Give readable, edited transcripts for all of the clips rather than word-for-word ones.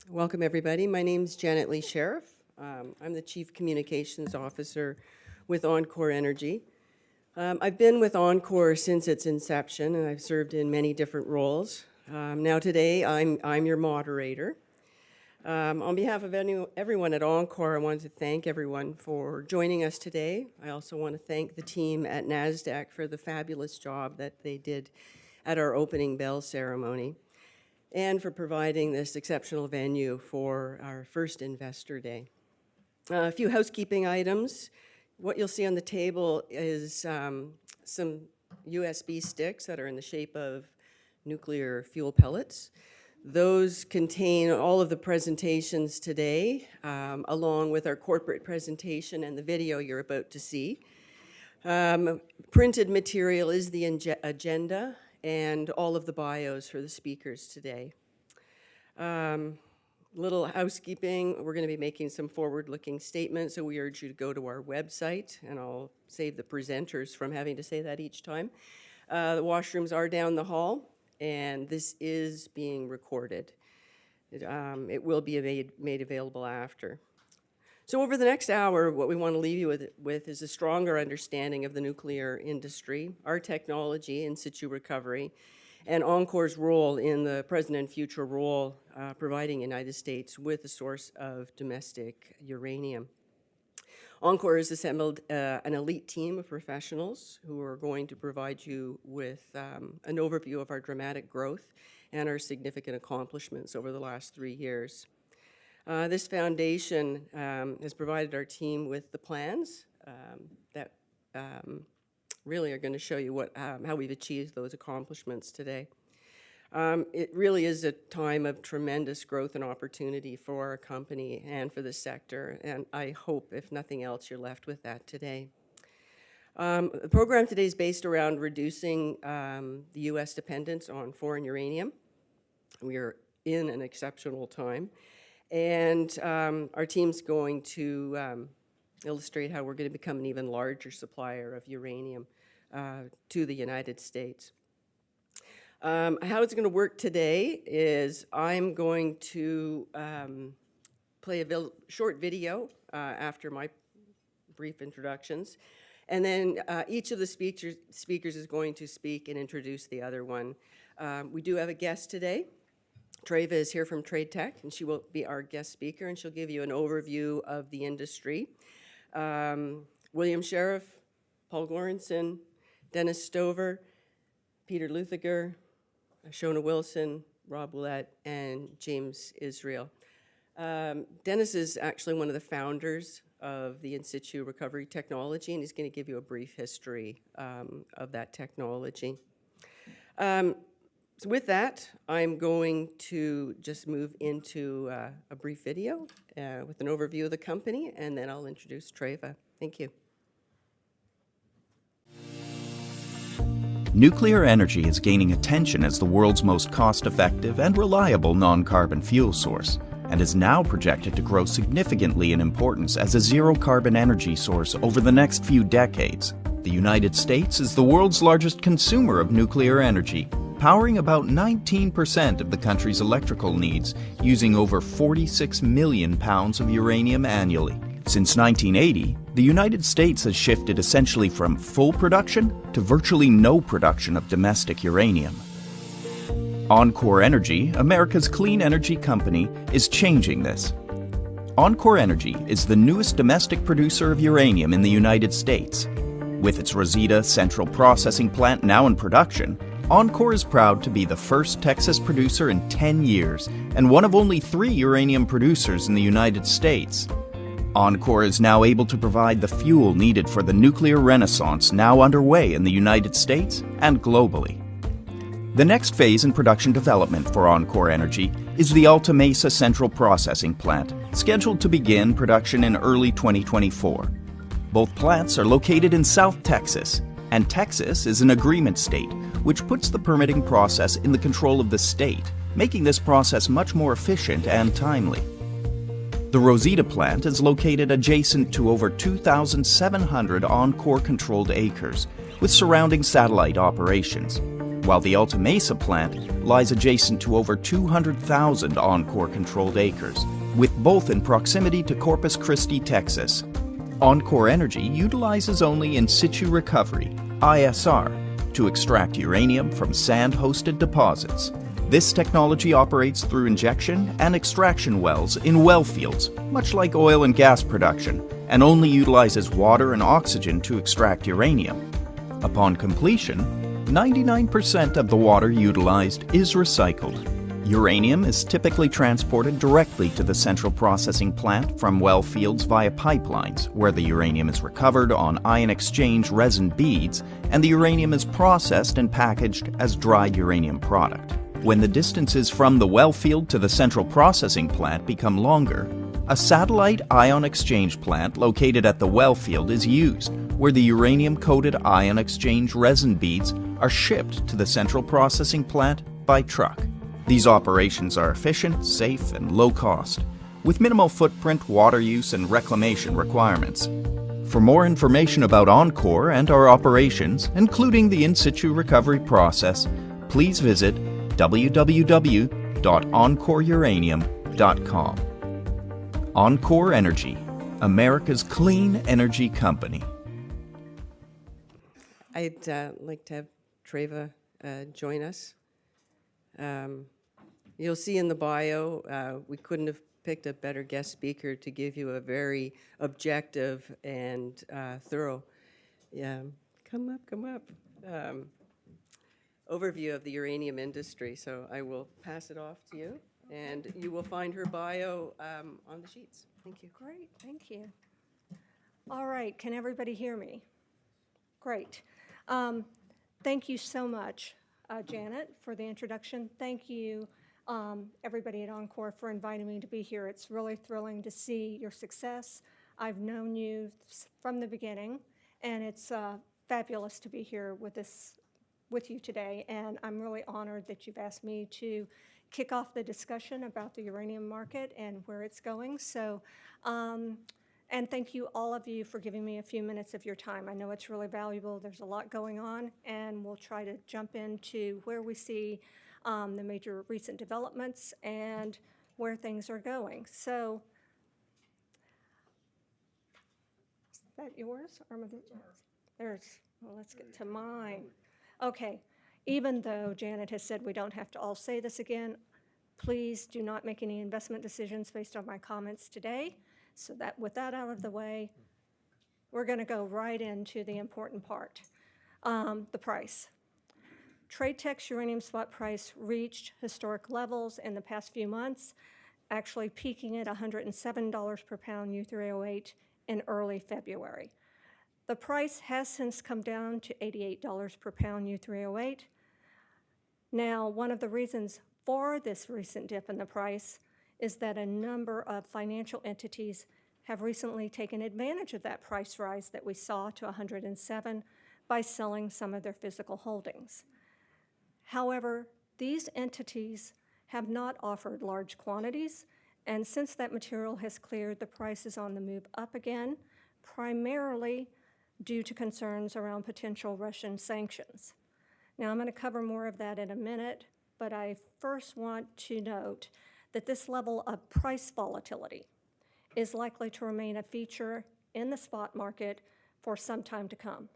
Welcome, everybody. My name is Janet Lee Sheriff. I'm the Chief Communications Officer with enCore Energy. I've been with enCore since its inception, and I've served in many different roles. Now today, I'm your moderator. On behalf of everyone at enCore, I want to thank everyone for joining us today. I also want to thank the team at NASDAQ for the fabulous job that they did at our opening bell ceremony, and for providing this exceptional venue for our first Investor Day. A few housekeeping items. What you'll see on the table is some USB sticks that are in the shape of nuclear fuel pellets. Those contain all of the presentations today, along with our corporate presentation and the video you're about to see. Printed material is the agenda and all of the bios for the speakers today. Little housekeeping, we're going to be making some forward-looking statements, so we urge you to go to our website, and I'll save the presenters from having to say that each time. The washrooms are down the hall, and this is being recorded. It will be made available after. So over the next hour, what we want to leave you with is a stronger understanding of the nuclear industry, our technology, in situ recovery, and enCore's role in the present and future role providing the United States with a source of domestic uranium. enCore has assembled an elite team of professionals who are going to provide you with an overview of our dramatic growth and our significant accomplishments over the last 3 years. This foundation has provided our team with the plans that really are going to show you how we've achieved those accomplishments today. It really is a time of tremendous growth and opportunity for our company and for the sector, and I hope, if nothing else, you're left with that today. The program today is based around reducing the U.S. dependence on foreign uranium. We are in an exceptional time. And our team's going to illustrate how we're going to become an even larger supplier of uranium to the United States. How it's going to work today is I'm going to play a short video after my brief introductions. And then each of the speakers is going to speak and introduce the other one. We do have a guest today. Treva is here from Trade Tech, and she will be our guest speaker, and she'll give you an overview of the industry. William Sheriff, Paul Goranson, Dennis Stover, Peter Luthiger, Shona Wilson, Rob Willett, and James Israel. Dennis is actually one of the founders of the in situ recovery technology, and he's going to give you a brief history of that technology. So with that, I'm going to just move into a brief video with an overview of the company, and then I'll introduce Treva. Thank you. Nuclear energy is gaining attention as the world's most cost-effective and reliable non-carbon fuel source, and is now projected to grow significantly in importance as a zero-carbon energy source over the next few decades. The United States is the world's largest consumer of nuclear energy, powering about 19% of the country's electrical needs, using over 46 million pounds of uranium annually. Since 1980, the United States has shifted essentially from full production to virtually no production of domestic uranium. enCore Energy, America's clean energy company, is changing this. enCore Energy is the newest domestic producer of uranium in the United States. With its Rosita Central Processing Plant now in production, enCore is proud to be the first Texas producer in 10 years and one of only 3 uranium producers in the United States. enCore is now able to provide the fuel needed for the nuclear renaissance now underway in the United States and globally. The next phase in production development for enCore Energy is the Alta Mesa Central Processing Plant, scheduled to begin production in early 2024. Both plants are located in South Texas, and Texas is an agreement state, which puts the permitting process in the control of the state, making this process much more efficient and timely. The Rosita plant is located adjacent to over 2,700 enCore-controlled acres, with surrounding satellite operations. while the Alta Mesa plant lies adjacent to over 200,000 enCore controlled acres, with both in proximity to Corpus Christi, Texas. enCore Energy utilizes only in situ recovery, ISR, to extract uranium from sand-hosted deposits. This technology operates through injection and extraction wells in well fields, much like oil and gas production, and only utilizes water and oxygen to extract uranium. Upon completion, 99% of the water utilized is recycled. Uranium is typically transported directly to the central processing plant from well fields via pipelines, where the uranium is recovered on ion exchange resin beads, and the uranium is processed and packaged as dried uranium product. When the distances from the well field to the central processing plant become longer, a satellite ion exchange plant located at the well field is used, where the uranium-coated ion exchange resin beads are shipped to the central processing plant by truck. These operations are efficient, safe, and low cost, with minimal footprint, water use, and reclamation requirements. For more information about enCore and our operations, including the in-situ recovery process, please visit www.encoreuranium.com. enCore Energy, America's clean energy company. I'd like to have Treva join us. You'll see in the bio, we couldn't have picked a better guest speaker to give you a very objective and thorough, come up, overview of the uranium industry. So I will pass it off to you, and you will find her bio on the sheets. Thank you. Great, thank you. All right, can everybody hear me? Great. Thank you so much, Janet, for the introduction. Thank you, everybody at enCore, for inviting me to be here. It's really thrilling to see your success. I've known you from the beginning, and it's fabulous to be here with you today, and I'm really honored that you've asked me to kick off the discussion about the uranium market and where it's going. So, and thank you, all of you, for giving me a few minutes of your time. I know it's really valuable. There's a lot going on, and we'll try to jump into where we see the major recent developments and where things are going. So, is that yours? Or there's, well, let's get to mine. Okay, even though Janet has said we don't have to all say this again, please do not make any investment decisions based on my comments today. So that with that out of the way, we're going to go right into the important part, the price. TradeTech's uranium spot price reached historic levels in the past few months, actually peaking at $107 per pound U3O8 in early February. The price has since come down to $88 per pound U3O8. Now, one of the reasons for this recent dip in the price is that a number of financial entities have recently taken advantage of that price rise that we saw to 107 by selling some of their physical holdings. However, these entities have not offered large quantities, and since that material has cleared, the price is on the move up again, primarily due to concerns around potential Russian sanctions. Now, I'm going to cover more of that in a minute, but I first want to note that this level of price volatility is likely to remain a feature in the spot market for some time to come.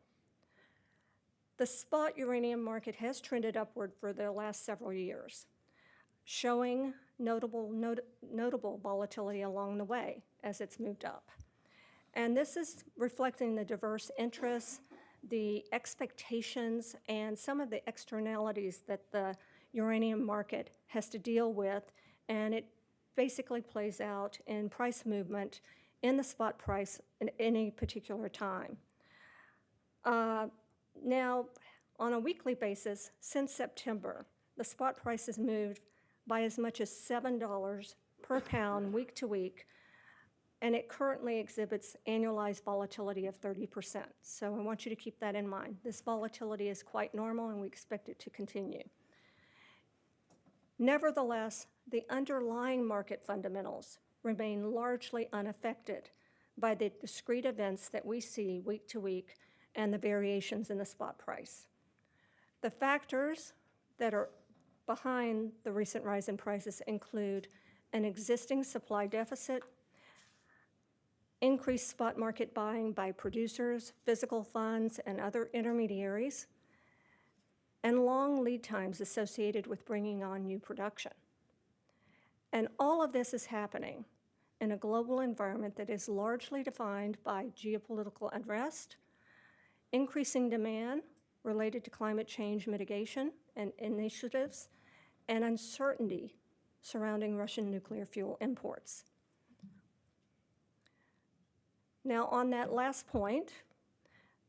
The spot uranium market has trended upward for the last several years, showing notable volatility along the way as it's moved up. And this is reflecting the diverse interests, the expectations, and some of the externalities that the uranium market has to deal with, and it basically plays out in price movement in the spot price at any particular time. Now, on a weekly basis, since September, the spot price has moved by as much as $7 per pound week to week, and it currently exhibits annualized volatility of 30%. So I want you to keep that in mind. This volatility is quite normal, and we expect it to continue. Nevertheless, the underlying market fundamentals remain largely unaffected by the discrete events that we see week to week and the variations in the spot price. The factors that are behind the recent rise in prices include an existing supply deficit, increased spot market buying by producers, physical funds, and other intermediaries, and long lead times associated with bringing on new production. And all of this is happening in a global environment that is largely defined by geopolitical unrest, increasing demand related to climate change mitigation and initiatives, and uncertainty surrounding Russian nuclear fuel imports. Now, on that last point,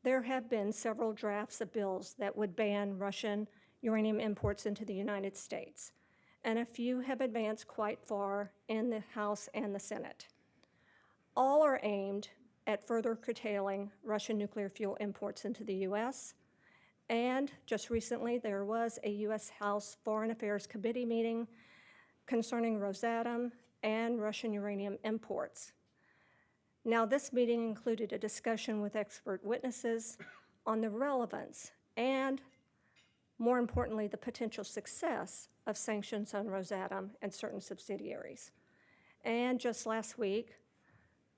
there have been several drafts of bills that would ban Russian uranium imports into the United States, and a few have advanced quite far in the House and the Senate. All are aimed at further curtailing Russian nuclear fuel imports into the U.S., and just recently there was a U.S. House Foreign Affairs Committee meeting concerning Rosatom and Russian uranium imports. Now, this meeting included a discussion with expert witnesses on the relevance and, more importantly, the potential success of sanctions on Rosatom and certain subsidiaries. And just last week,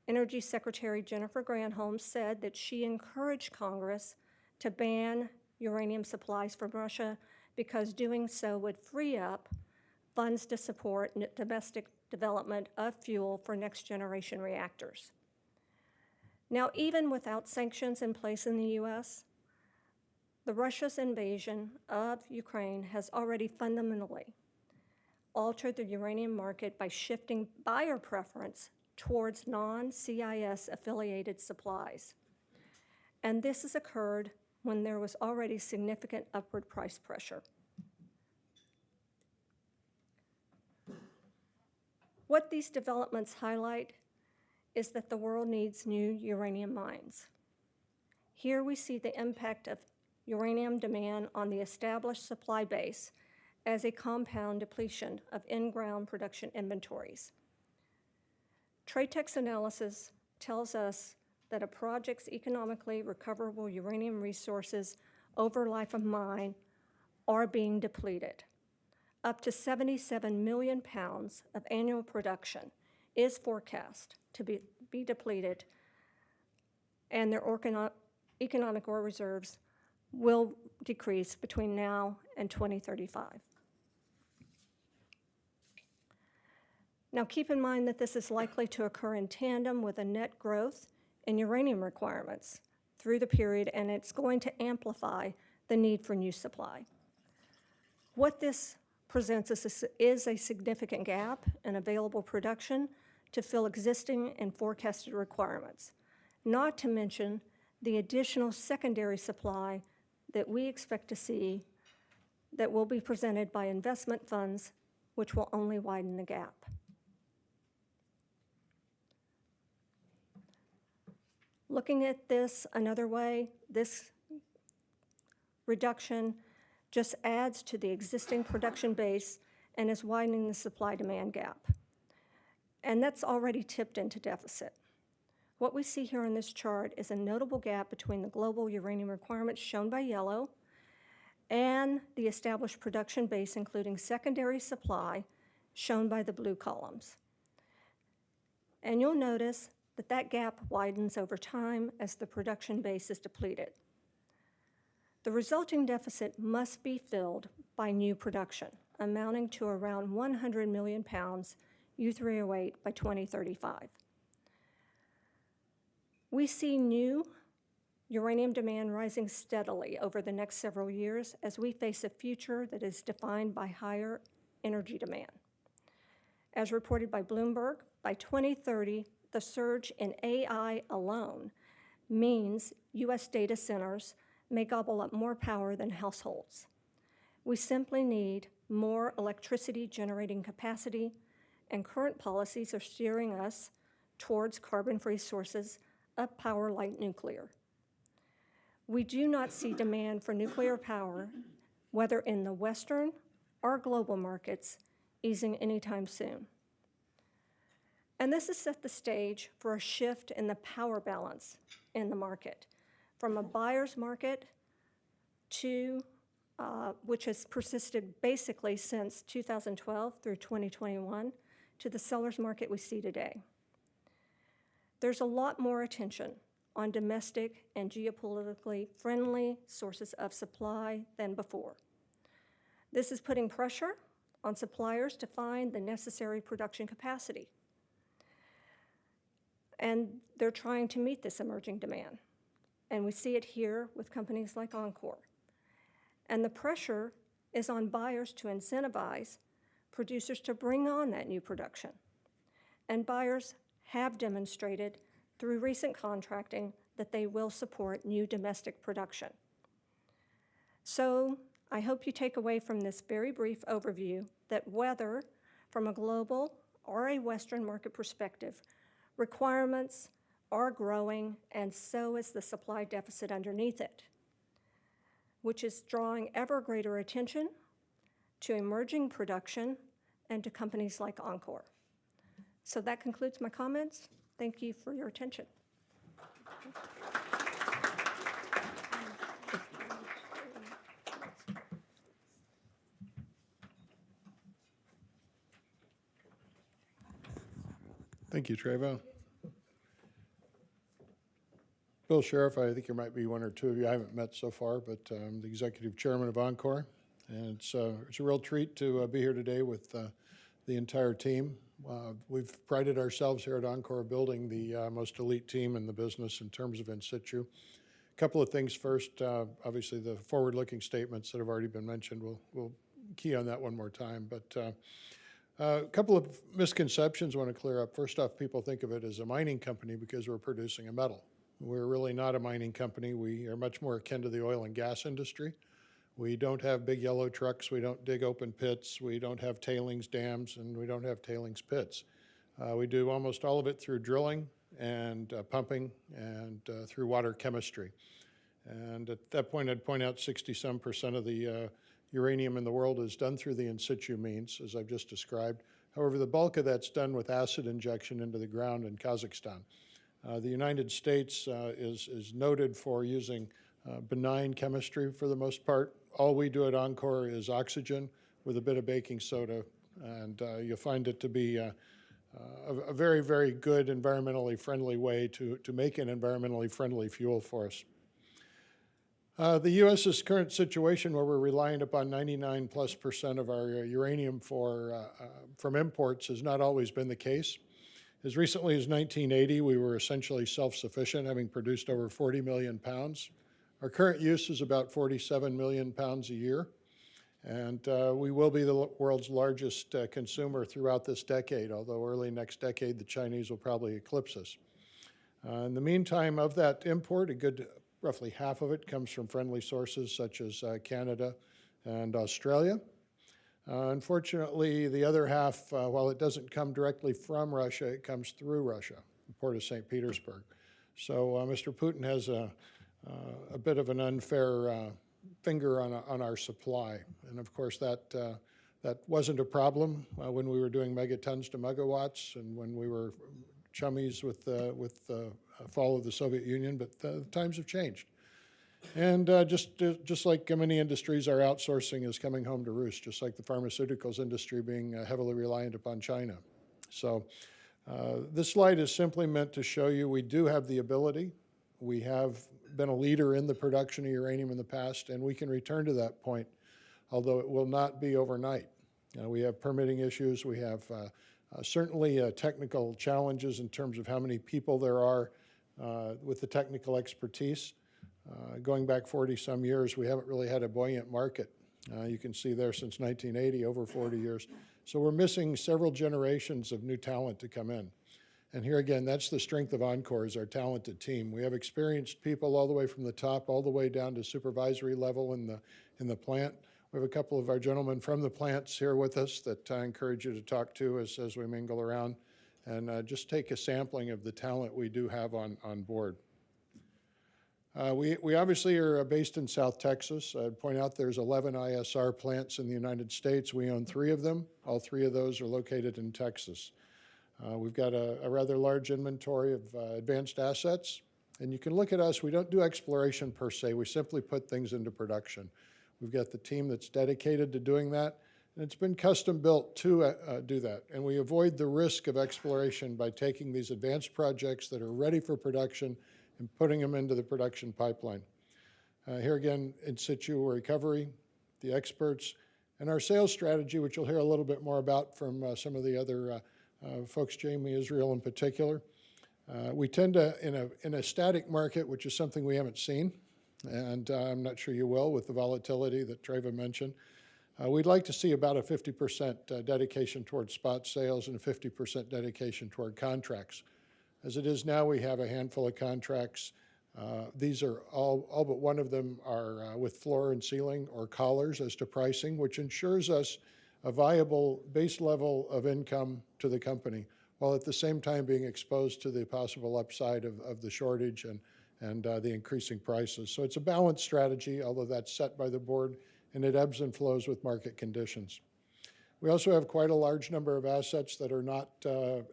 Energy Secretary Jennifer Granholm said that she encouraged Congress to ban uranium supplies from Russia because doing so would free up funds to support domestic development of fuel for next-generation reactors. Now, even without sanctions in place in the U.S., Russia's invasion of Ukraine has already fundamentally altered the uranium market by shifting buyer preference towards non-CIS affiliated supplies. And this has occurred when there was already significant upward price pressure. What these developments highlight is that the world needs new uranium mines. Here we see the impact of uranium demand on the established supply base as a compound depletion of in-ground production inventories. TradeTech's analysis tells us that a project's economically recoverable uranium resources over life of mine are being depleted. Up to 77 million pounds of annual production is forecast to be depleted, and their economic ore reserves will decrease between now and 2035. Now, keep in mind that this is likely to occur in tandem with a net growth in uranium requirements through the period, and it's going to amplify the need for new supply. What this presents us is a significant gap in available production to fill existing and forecasted requirements, not to mention the additional secondary supply that we expect to see that will be presented by investment funds, which will only widen the gap. Looking at this another way, this reduction just adds to the existing production base and is widening the supply-demand gap. And that's already tipped into deficit. What we see here on this chart is a notable gap between the global uranium requirements shown by yellow and the established production base, including secondary supply, shown by the blue columns. And you'll notice that that gap widens over time as the production base is depleted. The resulting deficit must be filled by new production, amounting to around 100 million pounds U3O8 by 2035. We see new uranium demand rising steadily over the next several years as we face a future that is defined by higher energy demand. As reported by Bloomberg, by 2030, the surge in AI alone means U.S. data centers may gobble up more power than households. We simply need more electricity generating capacity, and current policies are steering us towards carbon-free sources of power like nuclear. We do not see demand for nuclear power, whether in the Western or global markets, easing anytime soon. And this has set the stage for a shift in the power balance in the market, from a buyer's market to which has persisted basically since 2012 through 2021, to the seller's market we see today. There's a lot more attention on domestic and geopolitically friendly sources of supply than before. This is putting pressure on suppliers to find the necessary production capacity. And they're trying to meet this emerging demand. And we see it here with companies like enCore. And the pressure is on buyers to incentivize producers to bring on that new production. And buyers have demonstrated through recent contracting that they will support new domestic production. So I hope you take away from this very brief overview that whether from a global or a Western market perspective, requirements are growing, and so is the supply deficit underneath it, which is drawing ever greater attention to emerging production and to companies like enCore. So that concludes my comments. Thank you for your attention. Thank you, Treva. Bill Sheriff, I think there might be one or two of you I haven't met so far, but I'm the executive chairman of enCore. And it's a real treat to be here today with the entire team. We've prided ourselves here at enCore building the most elite team in the business in terms of in situ. A couple of things first, obviously the forward-looking statements that have already been mentioned, we'll key on that one more time. But a couple of misconceptions I want to clear up. First off, people think of it as a mining company because we're producing a metal. We're really not a mining company. We are much more akin to the oil and gas industry. We don't have big yellow trucks. We don't dig open pits. We don't have tailings dams, and we don't have tailings pits. We do almost all of it through drilling and pumping and through water chemistry. And at that point, I'd point out 60-some% of the uranium in the world is done through the in situ means, as I've just described. However, the bulk of that's done with acid injection into the ground in Kazakhstan. The United States is noted for using benign chemistry for the most part. All we do at enCore is oxygen with a bit of baking soda, and you'll find it to be a very, very good environmentally friendly way to make an environmentally friendly fuel for us. The U.S.'s current situation, where we're reliant upon 99+% of our uranium from imports, has not always been the case. As recently as 1980, we were essentially self-sufficient, having produced over 40 million pounds. Our current use is about 47 million pounds a year, and we will be the world's largest consumer throughout this decade, although early next decade, the Chinese will probably eclipse us. In the meantime, of that import, a good roughly half of it comes from friendly sources such as Canada and Australia. Unfortunately, the other half, while it doesn't come directly from Russia, it comes through Russia, the port of St. Petersburg. So Mr. Putin has a bit of an unfair finger on our supply. And of course, that wasn't a problem when we were doing megatons to megawatts and when we were chummies with the fall of the Soviet Union, but the times have changed. And just like many industries, our outsourcing is coming home to roost, just like the pharmaceuticals industry being heavily reliant upon China. So this slide is simply meant to show you we do have the ability. We have been a leader in the production of uranium in the past, and we can return to that point, although it will not be overnight. We have permitting issues. We have certainly technical challenges in terms of how many people there are with the technical expertise. Going back 40-some years, we haven't really had a buoyant market. You can see there since 1980, over 40 years. So we're missing several generations of new talent to come in. And here again, that's the strength of enCore, is our talented team. We have experienced people all the way from the top, all the way down to supervisory level in the plant. We have a couple of our gentlemen from the plants here with us that I encourage you to talk to as we mingle around, and just take a sampling of the talent we do have on board. We obviously are based in South Texas. I'd point out there's 11 ISR plants in the United States. We own 3 of them. All 3 of those are located in Texas. We've got a rather large inventory of advanced assets. And you can look at us. We don't do exploration per se. We simply put things into production. We've got the team that's dedicated to doing that, and it's been custom built to do that. And we avoid the risk of exploration by taking these advanced projects that are ready for production and putting them into the production pipeline. Here again, in situ recovery, the experts, and our sales strategy, which you'll hear a little bit more about from some of the other folks, Jamie Israel in particular. We tend to, in a static market, which is something we haven't seen, and I'm not sure you will with the volatility that Treva mentioned, we'd like to see about a 50% dedication towards spot sales and a 50% dedication toward contracts. As it is now, we have a handful of contracts. These are all but one of them are with floor and ceiling or collars as to pricing, which ensures us a viable base level of income to the company, while at the same time being exposed to the possible upside of the shortage and the increasing prices. So it's a balanced strategy, although that's set by the board, and it ebbs and flows with market conditions. We also have quite a large number of assets that are not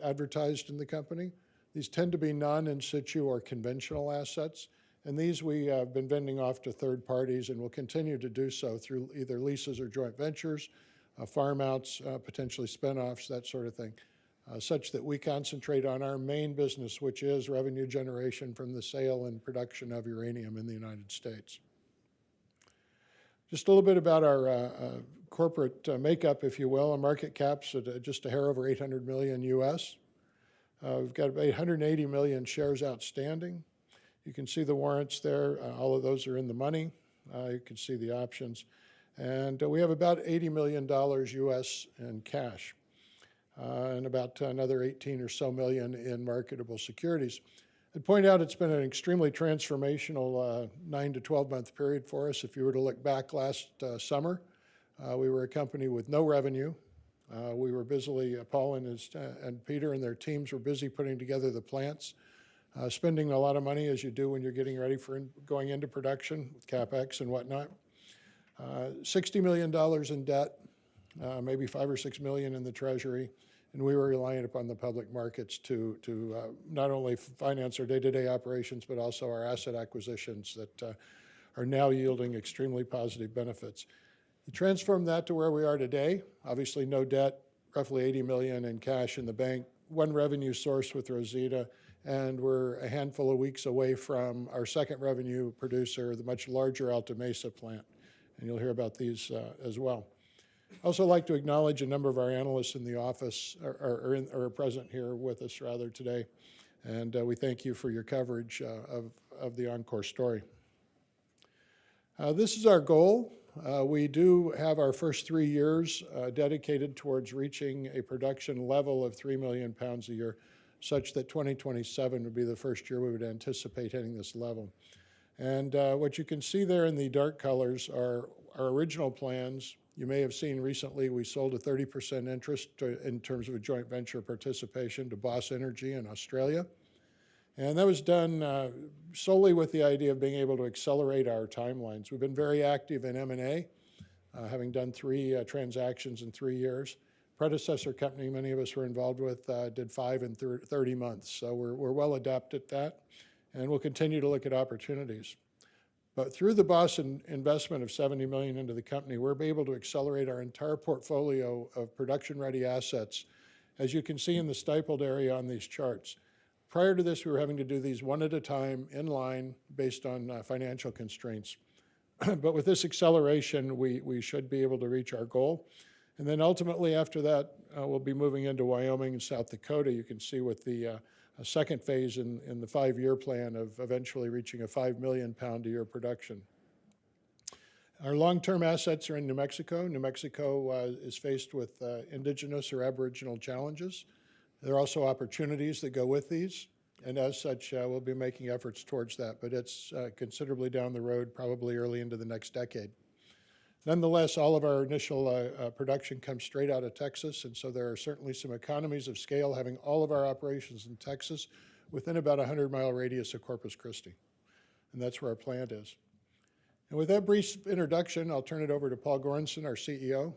advertised in the company. These tend to be non-in situ or conventional assets, and these we have been vending off to third parties and will continue to do so through either leases or joint ventures, farm outs, potentially spin-offs, that sort of thing, such that we concentrate on our main business, which is revenue generation from the sale and production of uranium in the United States. Just a little bit about our corporate makeup, if you will. Our market cap's at just a hair over 800 million US. We've got about 180 million shares outstanding. You can see the warrants there. All of those are in the money. You can see the options. And we have about $80 million US in cash and about another 18 or so million in marketable securities. I'd point out it's been an extremely transformational 9 to 12 month period for us. If you were to look back last summer, we were a company with no revenue. We were busily, Paul and Peter and their teams were busy putting together the plants, spending a lot of money as you do when you're getting ready for going into production with CapEx and whatnot. $60 million in debt, maybe 5 or 6 million in the treasury, and we were reliant upon the public markets to not only finance our day-to-day operations, but also our asset acquisitions that are now yielding extremely positive benefits. You transform that to where we are today, obviously no debt, roughly 80 million in cash in the bank, one revenue source with Rosita, and we're a handful of weeks away from our second revenue producer, the much larger Alta Mesa plant, and you'll hear about these as well. I also like to acknowledge a number of our analysts in the office, are present here with us rather today, and we thank you for your coverage of the enCore story. This is our goal. We do have our first 3 years dedicated towards reaching a production level of 3 million pounds a year, such that 2027 would be the first year we would anticipate hitting this level. And what you can see there in the dark colors are our original plans. You may have seen recently we sold a 30% interest in terms of a joint venture participation to Boss Energy in Australia. And that was done solely with the idea of being able to accelerate our timelines. We've been very active in M&A, having done 3 transactions in 3 years. Predecessor company many of us were involved with did 5 in 30 months. So we're well adept at that, and we'll continue to look at opportunities. But through the Boss investment of 70 million into the company, we're able to accelerate our entire portfolio of production-ready assets, as you can see in the stippled area on these charts. Prior to this, we were having to do these one at a time, in line, based on financial constraints. But with this acceleration, we should be able to reach our goal. And then ultimately after that, we'll be moving into Wyoming and South Dakota. You can see with the second phase in the 5-year plan of eventually reaching a 5 million pound a year production. Our long-term assets are in New Mexico. New Mexico is faced with indigenous or aboriginal challenges. There are also opportunities that go with these, and as such, we'll be making efforts towards that, but it's considerably down the road, probably early into the next decade. Nonetheless, all of our initial production comes straight out of Texas, and so there are certainly some economies of scale having all of our operations in Texas within about a 100-mile radius of Corpus Christi, and that's where our plant is. And with that brief introduction, I'll turn it over to Paul Goranson, our CEO.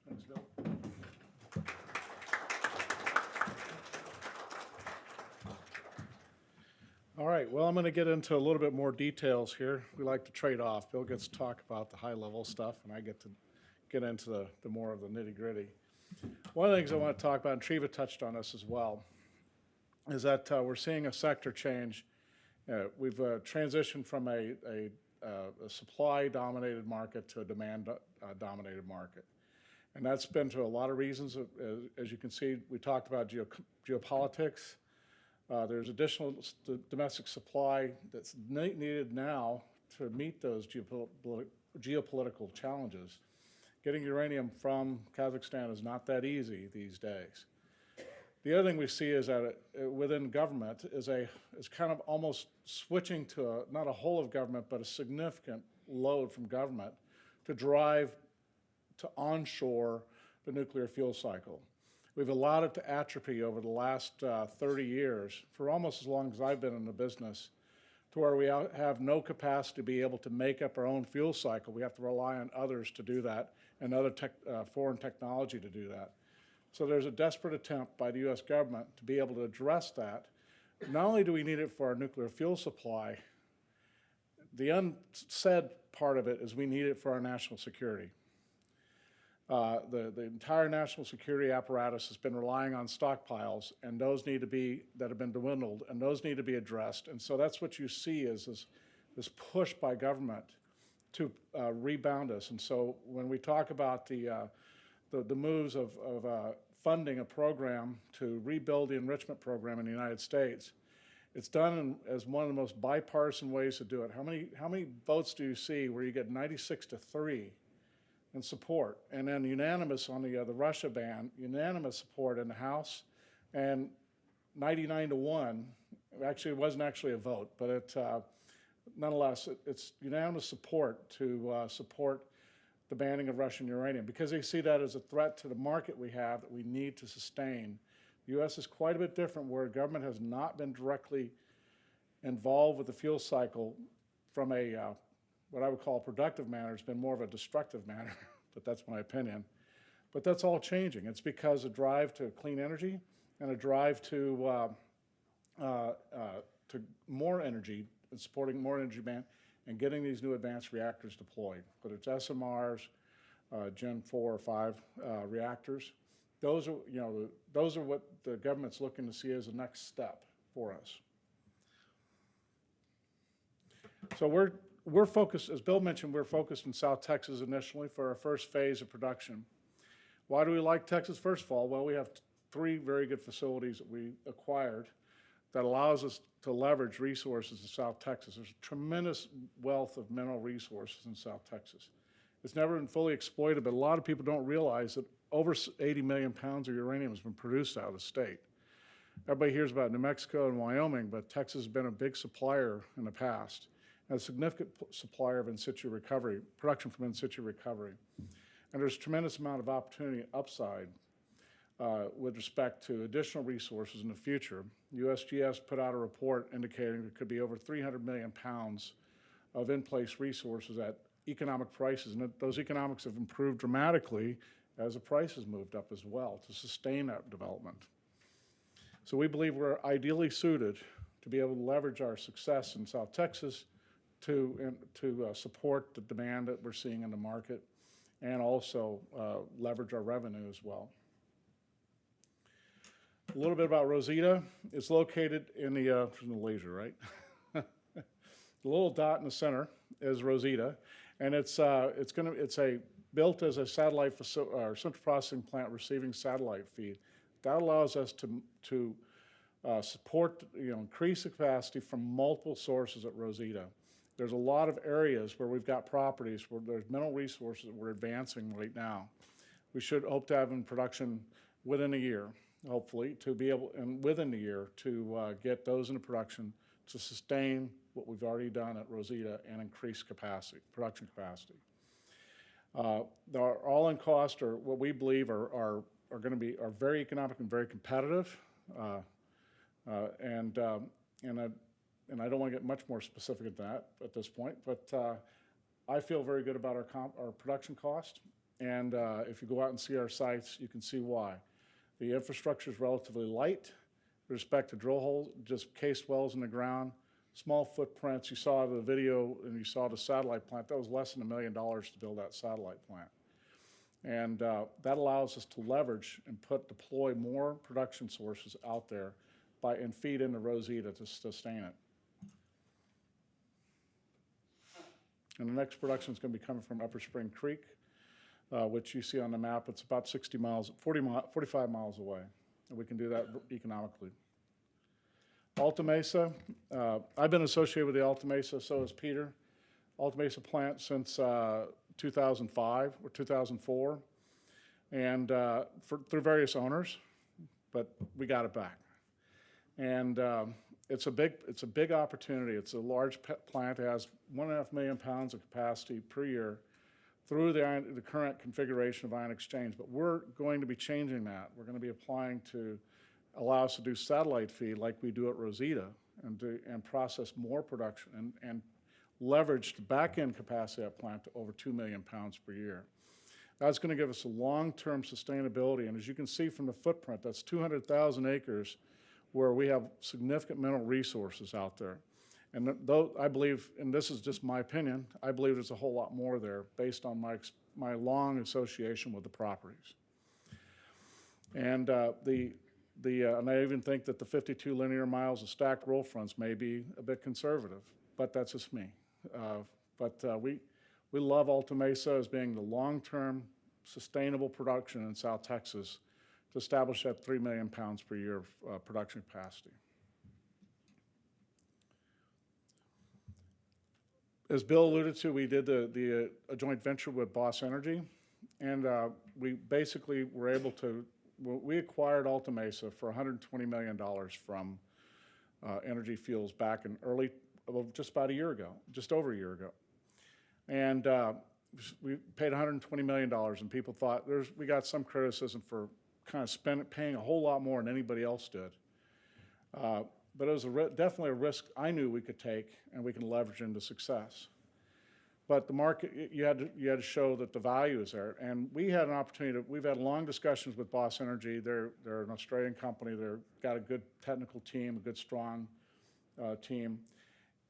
Thanks, Bill. All right, well, I'm going to get into a little bit more details here. We like to trade off. Bill gets to talk about the high-level stuff, and I get to get into the more of the nitty-gritty. One of the things I want to talk about, and Treva touched on this as well, is that we're seeing a sector change. We've transitioned from a supply-dominated market to a demand-dominated market. And that's been to a lot of reasons. As you can see, we talked about geopolitics. There's additional domestic supply that's needed now to meet those geopolitical challenges. Getting uranium from Kazakhstan is not that easy these days. The other thing we see is that within government is kind of almost switching to not a whole of government, but a significant load from government to drive to onshore the nuclear fuel cycle. We've allowed it to atrophy over the last 30 years, for almost as long as I've been in the business, to where we have no capacity to be able to make up our own fuel cycle. We have to rely on others to do that and other foreign technology to do that. So there's a desperate attempt by the U.S. government to be able to address that. Not only do we need it for our nuclear fuel supply, the unsaid part of it is we need it for our national security. The entire national security apparatus has been relying on stockpiles, and those need to be, that have been dwindled, and those need to be addressed. And so that's what you see is this push by government to rebound us. And so when we talk about the moves of funding a program to rebuild the enrichment program in the United States, it's done as one of the most bipartisan ways to do it. How many votes do you see where you get 96-3 in support, and then unanimous on the Russia ban, unanimous support in the House, and 99-1. Actually, it wasn't actually a vote, but it nonetheless it's unanimous support to support the banning of Russian uranium, because they see that as a threat to the market we have that we need to sustain. The U.S. is quite a bit different, where government has not been directly involved with the fuel cycle from a what I would call a productive manner. It's been more of a destructive manner, but that's my opinion. But that's all changing. It's because a drive to clean energy and a drive to more energy and supporting more energy demand and getting these new advanced reactors deployed, whether it's SMRs, Gen 4 or 5 reactors. Those are what the government's looking to see as the next step for us. So we're focused, as Bill mentioned, we're focused in South Texas initially for our first phase of production. Why do we like Texas? First of all, well, we have 3 very good facilities that we acquired that allows us to leverage resources in South Texas. There's a tremendous wealth of mineral resources in South Texas. It's never been fully exploited, but a lot of people don't realize that over 80 million pounds of uranium has been produced out of the state. Everybody hears about New Mexico and Wyoming, but Texas has been a big supplier in the past, and a significant supplier of in-situ recovery, production from in-situ recovery. And there's a tremendous amount of opportunity upside with respect to additional resources in the future. USGS put out a report indicating there could be over 300 million pounds of in-place resources at economic prices, and those economics have improved dramatically as the prices moved up as well to sustain that development. So we believe we're ideally suited to be able to leverage our success in South Texas to support the demand that we're seeing in the market, and also leverage our revenue as well. A little bit about Rosita. It's located in the laser, right? The little dot in the center is Rosita, and it's built as a satellite or central processing plant receiving satellite feed. That allows us to support, increase the capacity from multiple sources at Rosita. There's a lot of areas where we've got properties where there's mineral resources that we're advancing right now. We should hope to have in production within a year, hopefully, to be able, and within a year, to get those into production to sustain what we've already done at Rosita and increase capacity, production capacity. Our all-in costs are what we believe are very economic and very competitive, and I don't want to get much more specific than that at this point, but I feel very good about our production cost, and if you go out and see our sites, you can see why. The infrastructure is relatively light with respect to drill holes, just cased wells in the ground. small footprints. You saw the video and you saw the satellite plant. That was less than $1 million to build that satellite plant. And that allows us to leverage and deploy more production sources out there and feed into Rosita to sustain it. And the next production is going to be coming from Upper Spring Creek, which you see on the map. It's about 45 miles away, and we can do that economically. Alta Mesa, I've been associated with the Alta Mesa, so has Peter. Alta Mesa plant since 2005 or 2004, and through various owners, but we got it back. And it's a big opportunity. It's a large plant. It has 1.5 million pounds of capacity per year through the current configuration of ion exchange. But we're going to be changing that. We're going to be applying to allow us to do satellite feed like we do at Rosita and process more production and leverage the back-end capacity of that plant to over 2 million pounds per year. That's going to give us a long-term sustainability. And as you can see from the footprint, that's 200,000 acres where we have significant mineral resources out there. And though I believe, and this is just my opinion, I believe there's a whole lot more there based on my long association with the properties. And and I even think that the 52 linear miles of stacked roll fronts may be a bit conservative, but that's just me. We love Alta Mesa as being the long-term sustainable production in South Texas to establish that 3 million pounds per year of production capacity. As Bill alluded to, we did a joint venture with Boss Energy, and we basically were able to, we acquired Alta Mesa for $120 million from Energy Fuels back in just about a year ago, just over a year ago. And we paid $120 million, and people thought we got some criticism for kind of paying a whole lot more than anybody else did. But it was definitely a risk I knew we could take and we can leverage into success. But the market, you had to show that the value is there. And we had an opportunity we've had long discussions with Boss Energy. They're an Australian company. They've got a good technical team, a good, strong team.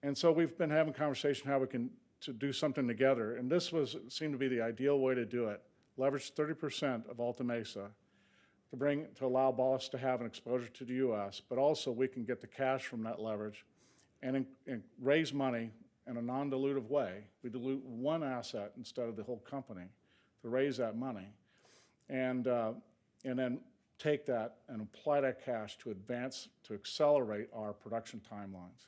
And so we've been having conversation how we can to do something together. And this seemed to be the ideal way to do it. Leverage 30% of Alta Mesa to allow Boss to have an exposure to the U.S., but also we can get the cash from that leverage and raise money in a non-dilutive way. We dilute one asset instead of the whole company to raise that money, and then take that and apply that cash to accelerate our production timelines.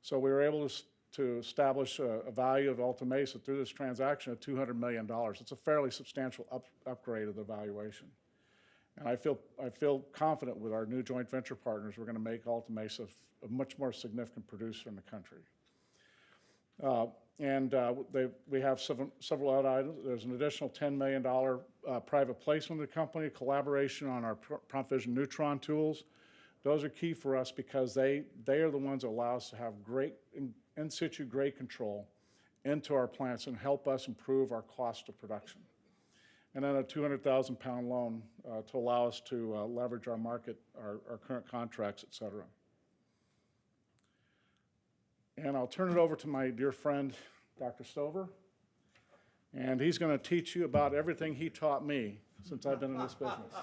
So we were able to establish a value of Alta Mesa through this transaction of $200 million. It's a fairly substantial upgrade of the valuation. And I feel confident with our new joint venture partners, we're going to make Alta Mesa a much more significant producer in the country. We have several other items. There's an additional $10 million private placement of the company, collaboration on our prompt fission neutron tools. Those are key for us because they are the ones that allow us to have great, in situ grade control into our plants and help us improve our cost of production. And then a 200,000 pound loan to allow us to leverage our market, our current contracts, et cetera. And I'll turn it over to my dear friend, Dr. Stover, and he's going to teach you about everything he taught me since I've been in this business.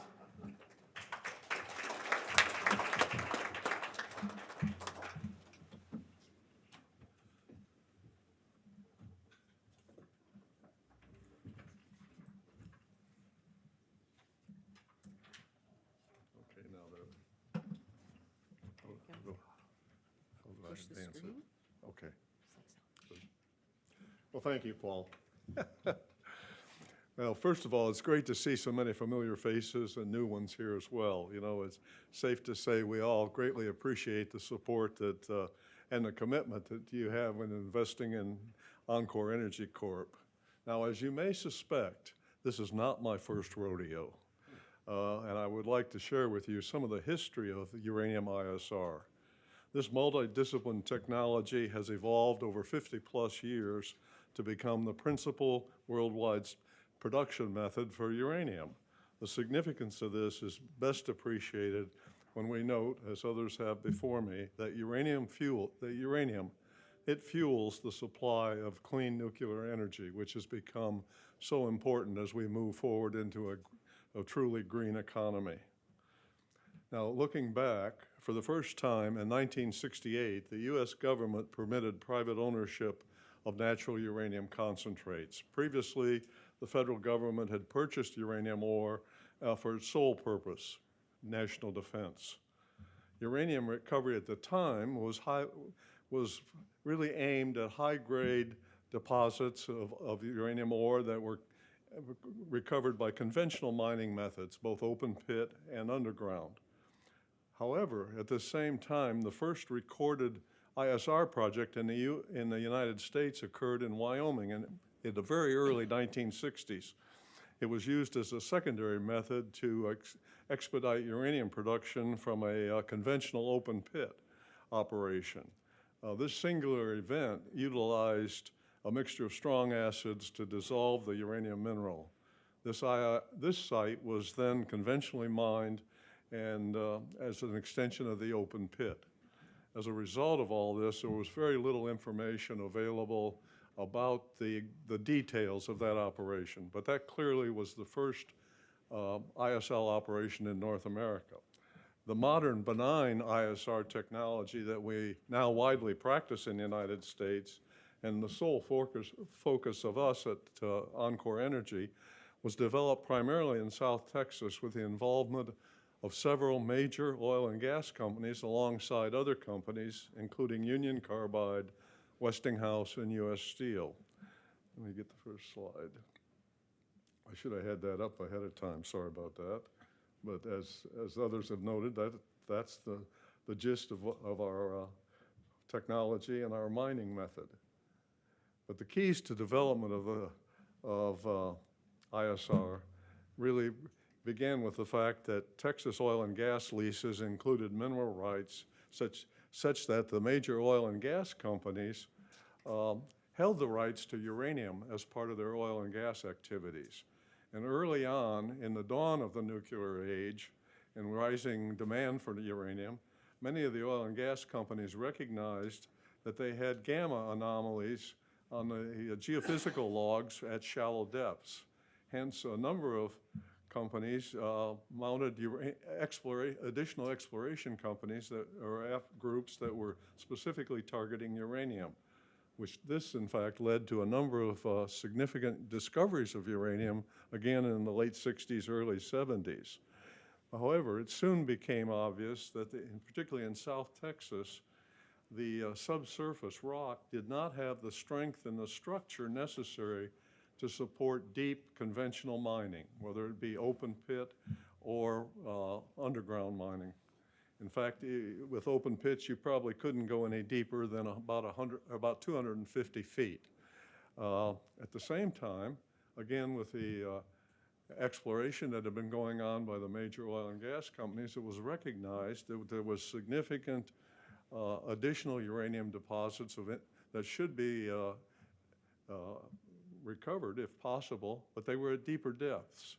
Push the screen. Okay. Well, thank you, Paul. Well, first of all, it's great to see so many familiar faces and new ones here as well. You know, it's safe to say we all greatly appreciate the support that and the commitment that you have in investing in enCore Energy Corp. Now, as you may suspect, this is not my first rodeo. And I would like to share with you some of the history of the uranium ISR. This multidiscipline technology has evolved over 50+ years to become the principal worldwide production method for uranium. The significance of this is best appreciated when we note, as others have before me, that uranium, it fuels the supply of clean nuclear energy, which has become so important as we move forward into a truly green economy. Now, looking back, for the first time in 1968, the U.S. government permitted private ownership of natural uranium concentrates. Previously, the federal government had purchased uranium ore for its sole purpose, national defense. Uranium recovery at the time was really aimed at high-grade deposits of uranium ore that were recovered by conventional mining methods, both open pit and underground. However, at the same time, the first recorded ISR project in the United States occurred in Wyoming in the very early 1960s. It was used as a secondary method to expedite uranium production from a conventional open pit operation. This singular event utilized a mixture of strong acids to dissolve the uranium mineral. This site was then conventionally mined and as an extension of the open pit. As a result of all this, there was very little information available about the details of that operation, but that clearly was the first ISL operation in North America. The modern benign ISR technology that we now widely practice in the United States, and the sole focus of us at enCore Energy, was developed primarily in South Texas with the involvement of several major oil and gas companies alongside other companies, including Union Carbide, Westinghouse, and U.S. Steel. Let me get the first slide. I should have had that up ahead of time, sorry about that. But as others have noted, that's the gist of our technology and our mining method. But the keys to development of ISR really began with the fact that Texas oil and gas leases included mineral rights such that the major oil and gas companies held the rights to uranium as part of their oil and gas activities. And early on, in the dawn of the nuclear age and rising demand for uranium, many of the oil and gas companies recognized that they had gamma anomalies on the geophysical logs at shallow depths. Hence, a number of companies mounted additional exploration companies or groups that were specifically targeting uranium, which this, in fact, led to a number of significant discoveries of uranium, again in the late 60s, early 70s. However, it soon became obvious that, particularly in South Texas, the subsurface rock did not have the strength and the structure necessary to support deep conventional mining, whether it be open pit or underground mining. In fact, with open pits, you probably couldn't go any deeper than about 250 feet. At the same time, again, with the exploration that had been going on by the major oil and gas companies, it was recognized that there was significant additional uranium deposits that should be recovered if possible, but they were at deeper depths.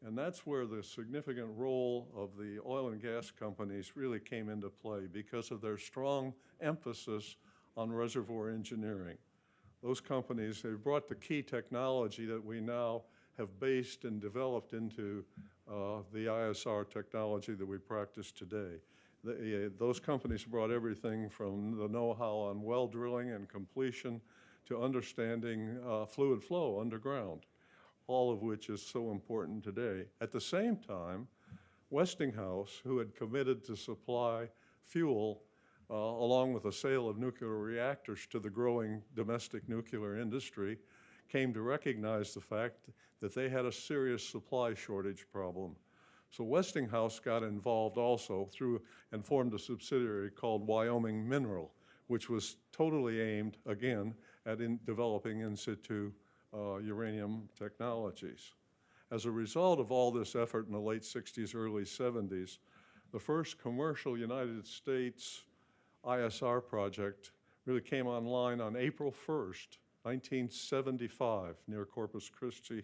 And that's where the significant role of the oil and gas companies really came into play because of their strong emphasis on reservoir engineering. Those companies, they brought the key technology that we now have based and developed into the ISR technology that we practice today. Those companies brought everything from the know-how on well drilling and completion to understanding fluid flow underground, all of which is so important today. At the same time, Westinghouse, who had committed to supply fuel along with the sale of nuclear reactors to the growing domestic nuclear industry, came to recognize the fact that they had a serious supply shortage problem. So Westinghouse got involved also and formed a subsidiary called Wyoming Mineral, which was totally aimed, again, at developing in situ uranium technologies. As a result of all this effort in the late 60s, early 70s, the first commercial United States ISR project really came online on April 1st, 1975, near Corpus Christi,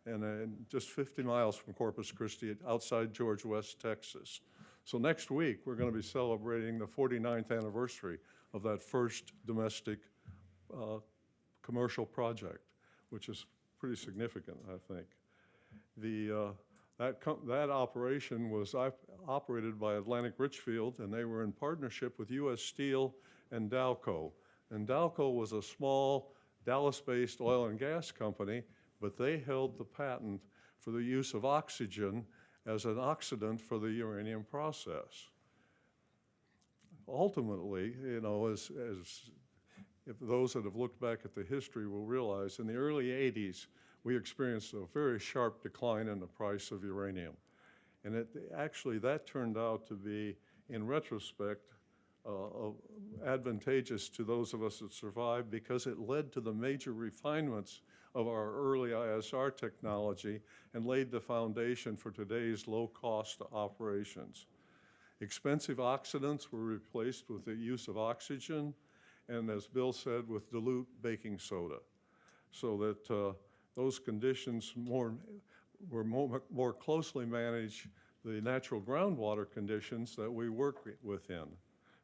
and just 50 miles from Corpus Christi, outside George West, Texas. So next week, we're going to be celebrating the 49th anniversary of that first domestic commercial project, which is pretty significant, I think. That operation was operated by Atlantic Richfield, and they were in partnership with U.S. Steel and Dalco. And Dalco was a small Dallas-based oil and gas company, but they held the patent for the use of oxygen as an oxidant for the uranium process. Ultimately, you know, if those that have looked back at the history will realize, in the early 80s, we experienced a very sharp decline in the price of uranium. And actually, that turned out to be, in retrospect, advantageous to those of us that survived, because it led to the major refinements of our early ISR technology and laid the foundation for today's low-cost operations. Expensive oxidants were replaced with the use of oxygen, and as Bill said, with dilute baking soda, so that those conditions were more closely manage the natural groundwater conditions that we work within,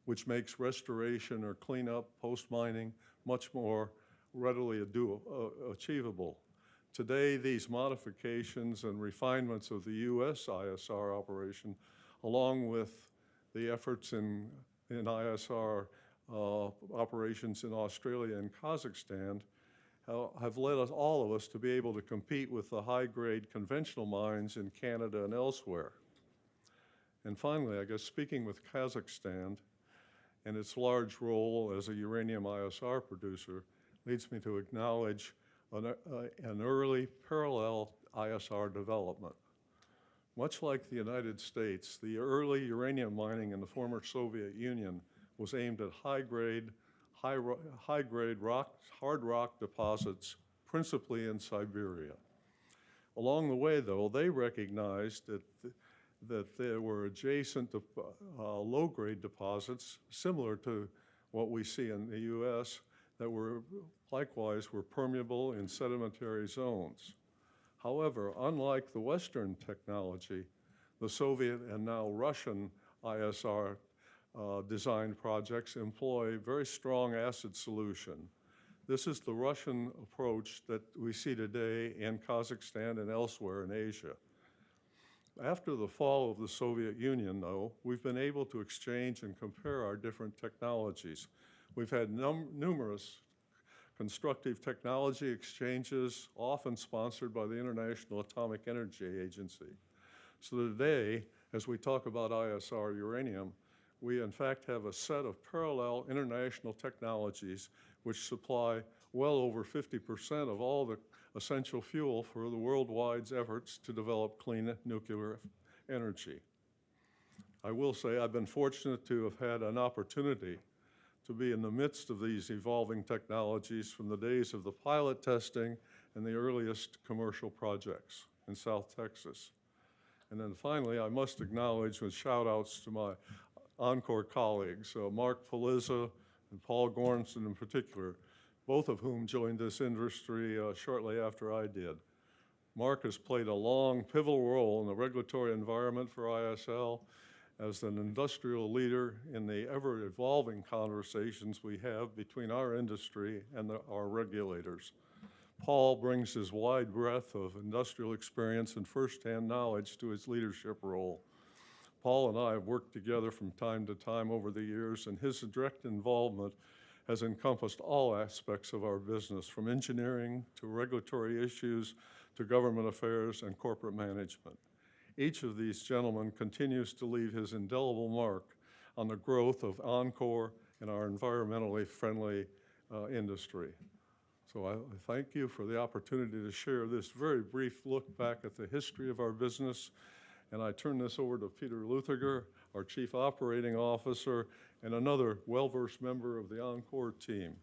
which makes restoration or cleanup post-mining much more readily achievable. Today, these modifications and refinements of the U.S. ISR operation, along with the efforts in ISR operations in Australia and Kazakhstan, have led all of us to be able to compete with the high-grade conventional mines in Canada and elsewhere. And finally, I guess speaking with Kazakhstan and its large role as a uranium ISR producer leads me to acknowledge an early parallel ISR development. Much like the United States, the early uranium mining in the former Soviet Union was aimed at high-grade hard rock deposits, principally in Siberia. Along the way, though, they recognized that there were adjacent low-grade deposits similar to what we see in the U.S. that were likewise permeable in sedimentary zones. However, unlike the Western technology, the Soviet and now Russian ISR designed projects employ very strong acid solution. This is the Russian approach that we see today in Kazakhstan and elsewhere in Asia. After the fall of the Soviet Union, though, we've been able to exchange and compare our different technologies. We've had numerous constructive technology exchanges, often sponsored by the International Atomic Energy Agency. So today, as we talk about ISR uranium, we in fact have a set of parallel international technologies which supply well over 50% of all the essential fuel for the worldwide efforts to develop clean nuclear energy. I will say I've been fortunate to have had an opportunity to be in the midst of these evolving technologies from the days of the pilot testing and the earliest commercial projects in South Texas. And then finally, I must acknowledge with shout outs to my enCore colleagues, Mark Palizza and Paul Goranson in particular, both of whom joined this industry shortly after I did. Mark has played a long, pivotal role in the regulatory environment for ISL as an industrial leader in the ever-evolving conversations we have between our industry and our regulators. Paul brings his wide breadth of industrial experience and firsthand knowledge to his leadership role. Paul and I have worked together from time to time over the years, and his direct involvement has encompassed all aspects of our business, from engineering to regulatory issues to government affairs and corporate management. Each of these gentlemen continues to leave his indelible mark on the growth of enCore and our environmentally friendly industry. So I thank you for the opportunity to share this very brief look back at the history of our business. And I turn this over to Peter Luthiger, our Chief Operating Officer, and another well-versed member of the enCore team.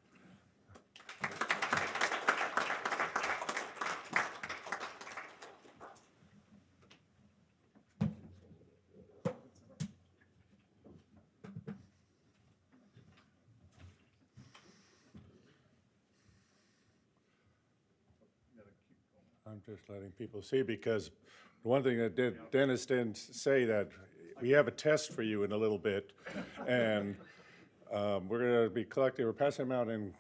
I'm just letting people see, because one thing that Dennis didn't say, that we have a test for you in a little bit, and we're going to be collecting, we're passing them out, and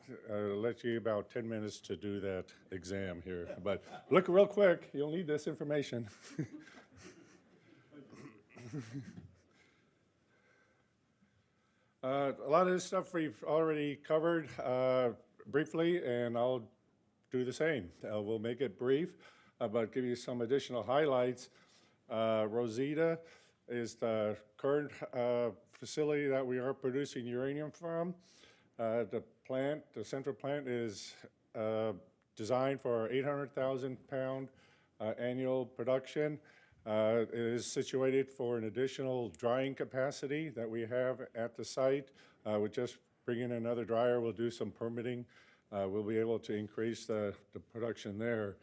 let you about 10 minutes to do that exam here. But look real quick, you'll need this information. A lot of this stuff we've already covered briefly, and I'll do the same. We'll make it brief, but give you some additional highlights. Rosita is the current facility that we are producing uranium from. The central plant is designed for 800,000 pound annual production. It is situated for an additional drying capacity that we have at the site. We just bring in another dryer, we'll do some permitting. We'll be able to increase the production there.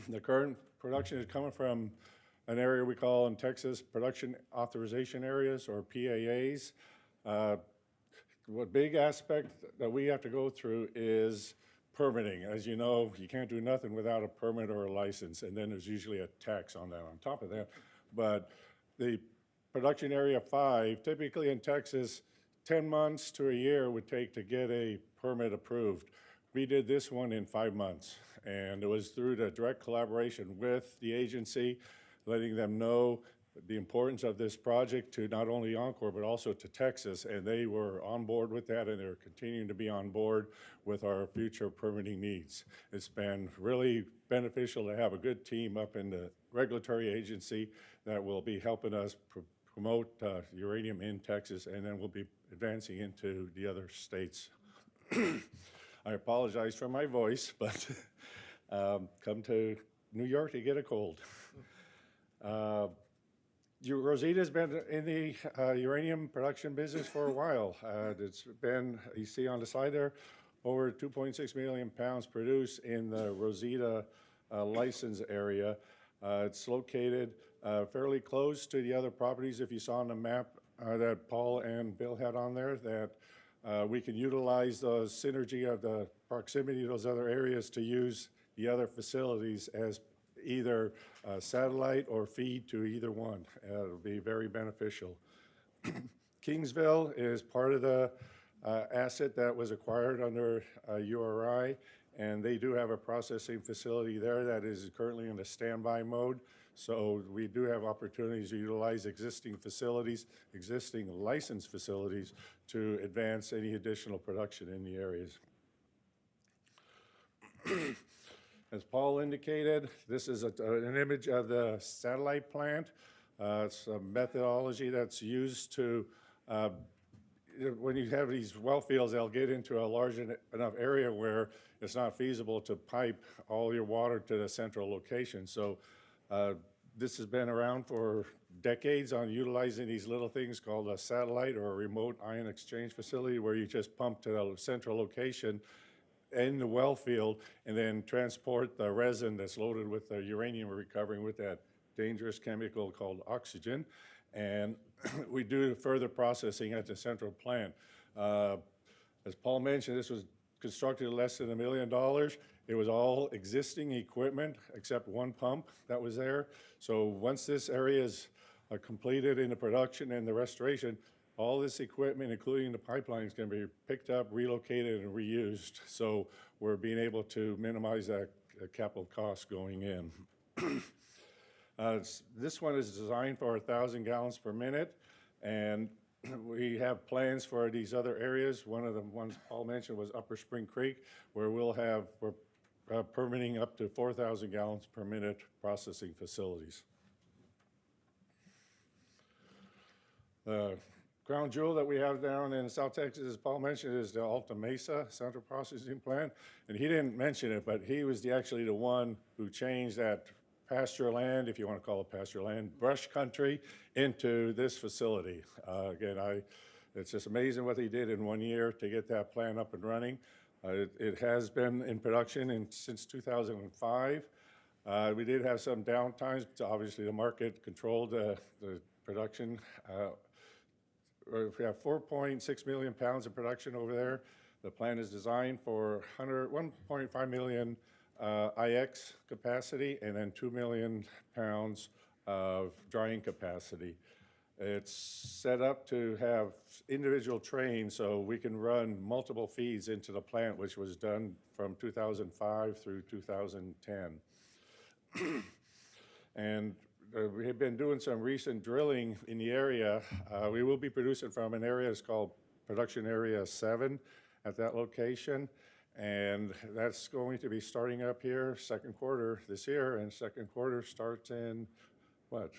The current production is coming from an area we call in Texas production authorization areas, or PAAs. What big aspect that we have to go through is permitting. As you know, you can't do nothing without a permit or a license, and then there's usually a tax on that on top of that. But the production area 5, typically in Texas, 10 months to a year would take to get a permit approved. We did this one in 5 months, and it was through the direct collaboration with the agency, letting them know the importance of this project to not only enCore, but also to Texas, and they were on board with that, and they're continuing to be on board with our future permitting needs. It's been really beneficial to have a good team up in the regulatory agency that will be helping us promote uranium in Texas, and then we'll be advancing into the other states. I apologize for my voice, but come to New York to get a cold. Rosita's been in the uranium production business for a while. It's been, you see on the side there, over 2.6 million pounds produced in the Rosita license area. It's located fairly close to the other properties, if you saw on the map that Paul and Bill had on there, that we can utilize the synergy of the proximity of those other areas to use the other facilities as either satellite or feed to either one. It'll be very beneficial. Kingsville is part of the asset that was acquired under URI, and they do have a processing facility there that is currently in a standby mode. So we do have opportunities to utilize existing facilities, existing licensed facilities, to advance any additional production in the areas. As Paul indicated, this is an image of the satellite plant. It's a methodology that's used to, when you have these well fields, they'll get into a large enough area where it's not feasible to pipe all your water to the central location. So this has been around for decades on utilizing these little things called a satellite or a remote ion exchange facility, where you just pump to the central location in the well field and then transport the resin that's loaded with the uranium we're recovering with that dangerous chemical called oxygen. And we do further processing at the central plant. As Paul mentioned, this was constructed at less than $1 million. It was all existing equipment except one pump that was there. So once this area is completed in the production and the restoration, all this equipment, including the pipeline, is going to be picked up, relocated, and reused. So we're being able to minimize that capital cost going in. This one is designed for 1,000 gallons per minute, and we have plans for these other areas. One of the ones Paul mentioned was Upper Spring Creek, where we're permitting up to 4,000 gallons per minute processing facilities. The crown jewel that we have down in South Texas, as Paul mentioned, is the Alta Mesa Central Processing Plant. And he didn't mention it, but he was actually the one who changed that pasture land, if you want to call it pasture land, brush country, into this facility. It's just amazing what he did in 1 year to get that plant up and running. It has been in production since 2005. We did have some downtimes, but obviously the market controlled the production. We have 4.6 million pounds of production over there. The plant is designed for 1.5 million IX capacity and then 2 million pounds of drying capacity. It's set up to have individual trains so we can run multiple feeds into the plant, which was done from 2005 through 2010. And we have been doing some recent drilling in the area. We will be producing from an area that's called Production Area 7 at that location. And that's going to be starting up here second quarter this year, and second quarter starts in, what?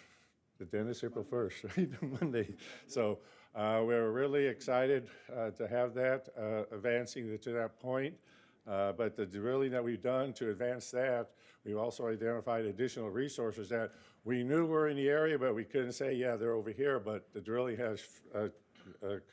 The then is April 1st, right? Monday. So we're really excited to have that advancing to that point. But the drilling that we've done to advance that, we've also identified additional resources that we knew were in the area, but we couldn't say, yeah, they're over here. But the drilling has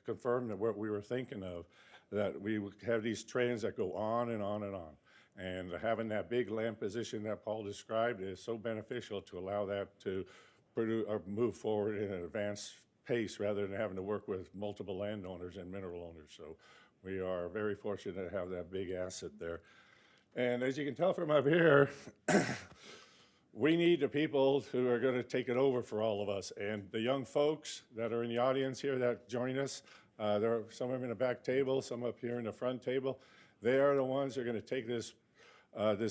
confirmed that what we were thinking of, that we would have these trains that go on and on and on. And having that big land position that Paul described is so beneficial to allow that to produce or move forward in an advanced pace rather than having to work with multiple landowners and mineral owners. So we are very fortunate to have that big asset there. And as you can tell from up here, we need the people who are going to take it over for all of us. And the young folks that are in the audience here that join us, there are some of them in the back table, some up here in the front table. They are the ones who are going to take this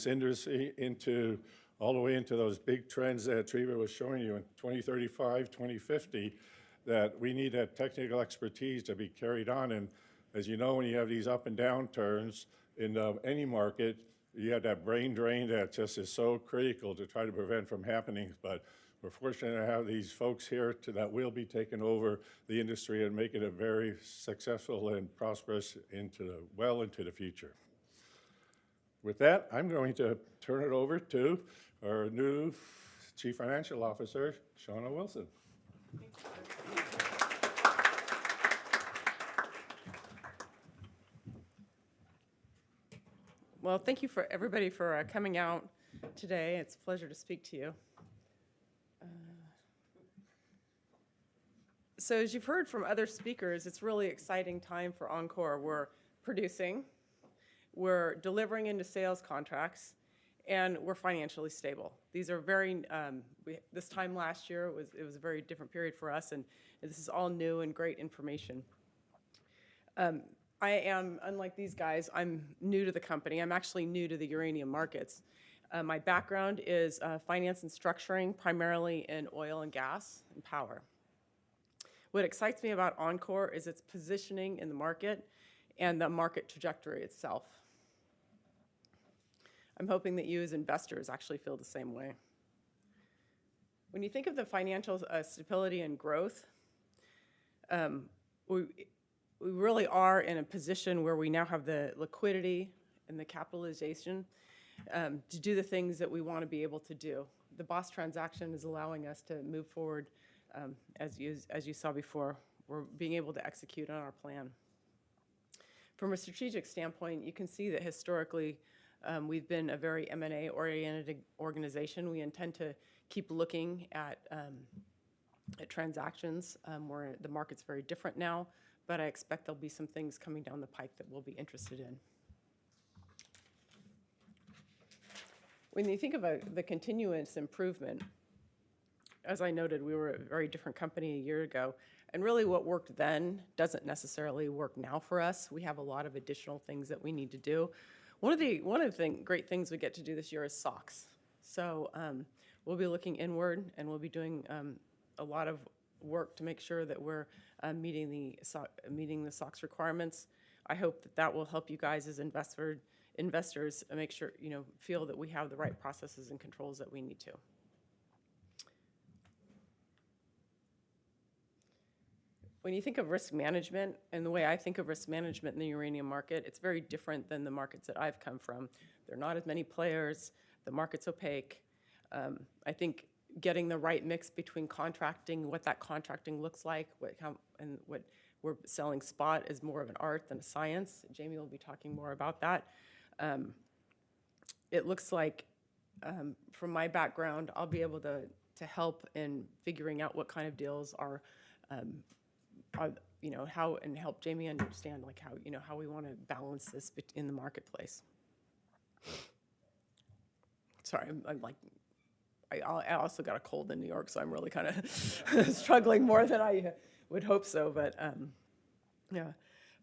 industry into all the way into those big trends that Treva was showing you in 2035, 2050, that we need that technical expertise to be carried on. And as you know, when you have these up and down turns in any market, you have that brain drain that just is so critical to try to prevent from happening. But we're fortunate to have these folks here that will be taking over the industry and making it very successful and prosperous well into the future. With that, I'm going to turn it over to our new Chief Financial Officer, Shauna Wilson. Well, thank you for everybody for coming out today. It's a pleasure to speak to you. So as you've heard from other speakers, it's really exciting time for enCore. We're producing, we're delivering into sales contracts, and we're financially stable. These are very, this time last year, it was a very different period for us, and this is all new and great information. I am, unlike these guys, I'm new to the company. I'm actually new to the uranium markets. My background is finance and structuring, primarily in oil and gas and power. What excites me about enCore is its positioning in the market and the market trajectory itself. I'm hoping that you as investors actually feel the same way. When you think of the financial stability and growth, we really are in a position where we now have the liquidity and the capitalization to do the things that we want to be able to do. The Boss transaction is allowing us to move forward, as you saw before. We're being able to execute on our plan. From a strategic standpoint, you can see that historically we've been a very M&A-oriented organization. We intend to keep looking at transactions where the market's very different now, but I expect there'll be some things coming down the pike that we'll be interested in. When you think of the continuous improvement, as I noted, we were a very different company a year ago, and really what worked then doesn't necessarily work now for us. We have a lot of additional things that we need to do. One of the great things we get to do this year is SOX. So we'll be looking inward, and we'll be doing a lot of work to make sure that we're meeting the SOX requirements. I hope that will help you guys as investors make sure, feel that we have the right processes and controls that we need to. When you think of risk management, and the way I think of risk management in the uranium market, it's very different than the markets that I've come from. There are not as many players. The market's opaque. I think getting the right mix between contracting, what that contracting looks like, and what we're selling spot is more of an art than a science. Jamie will be talking more about that. It looks like, from my background, I'll be able to help in figuring out what kind of deals are how, and help Jamie understand how we want to balance this in the marketplace. Sorry, I'm like I also got a cold in New York, so I'm really kind of struggling more than I would hope so. But yeah,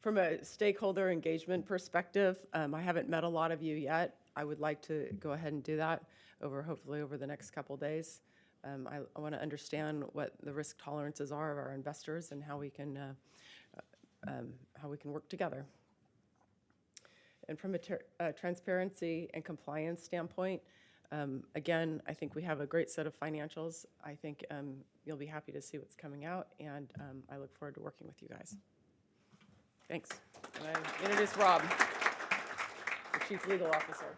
from a stakeholder engagement perspective, I haven't met a lot of you yet. I would like to go ahead and do that hopefully over the next couple days. I want to understand what the risk tolerances are of our investors and how we can work together. And from a transparency and compliance standpoint, again, I think we have a great set of financials. I think you'll be happy to see what's coming out, and I look forward to working with you guys. Thanks. And I introduce Rob, the Chief Legal Officer.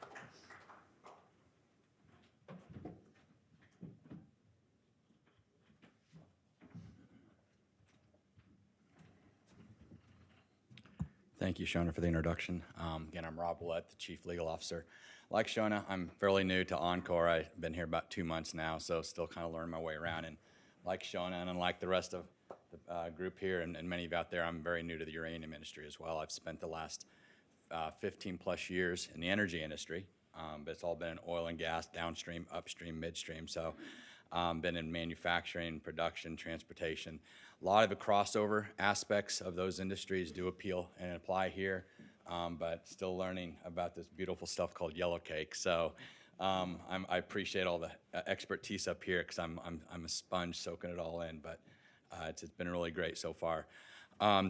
Thank you, Shona, for the introduction. Again, I'm Rob Willett, the Chief Legal Officer. Like Shona, I'm fairly new to enCore. I've been here about 2 months now, so still kind of learning my way around. And like Shona, and unlike the rest of the group here and many of you out there, I'm very new to the uranium industry as well. I've spent the last 15 plus years in the energy industry, but it's all been in oil and gas, downstream, upstream, midstream. So been in manufacturing, production, transportation. A lot of the crossover aspects of those industries do appeal and apply here, but still learning about this beautiful stuff called yellow cake. So I appreciate all the expertise up here because I'm a sponge soaking it all in, but it's been really great so far.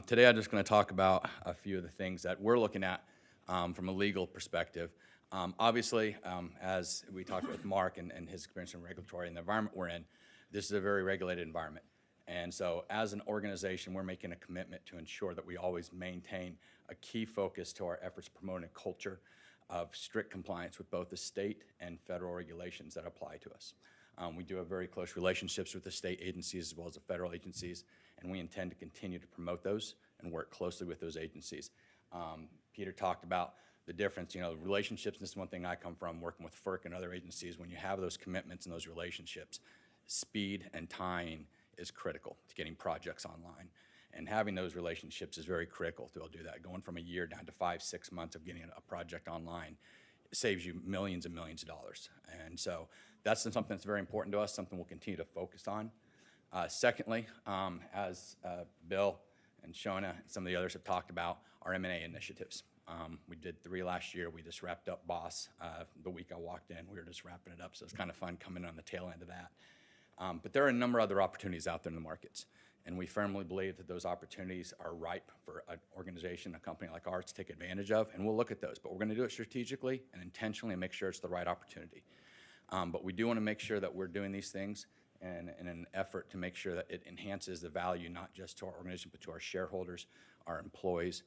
Today I'm just going to talk about a few of the things that we're looking at from a legal perspective. Obviously, as we talked with Mark and his experience in regulatory and the environment we're in, this is a very regulated environment. And so as an organization, we're making a commitment to ensure that we always maintain a key focus to our efforts promoting a culture of strict compliance with both the state and federal regulations that apply to us. We do have very close relationships with the state agencies as well as the federal agencies, and we intend to continue to promote those and work closely with those agencies. Peter talked about the difference, relationships, and this is one thing I come from, working with FERC and other agencies. When you have those commitments and those relationships, speed and tying is critical to getting projects online. And having those relationships is very critical to do that. Going from a year down to 5-6 months of getting a project online saves you millions and millions of dollars. And so that's something that's very important to us, something we'll continue to focus on. Secondly, as Bill and Shona and some of the others have talked about, our M&A initiatives. We did 3 last year. We just wrapped up BOSS the week I walked in. We were just wrapping it up, so it's kind of fun coming on the tail end of that. But there are a number of other opportunities out there in the markets, and we firmly believe that those opportunities are ripe for an organization, a company like ours, to take advantage of, and we'll look at those. But we're going to do it strategically and intentionally and make sure it's the right opportunity. But we do want to make sure that we're doing these things in an effort to make sure that it enhances the value not just to our organization but to our shareholders, our employees,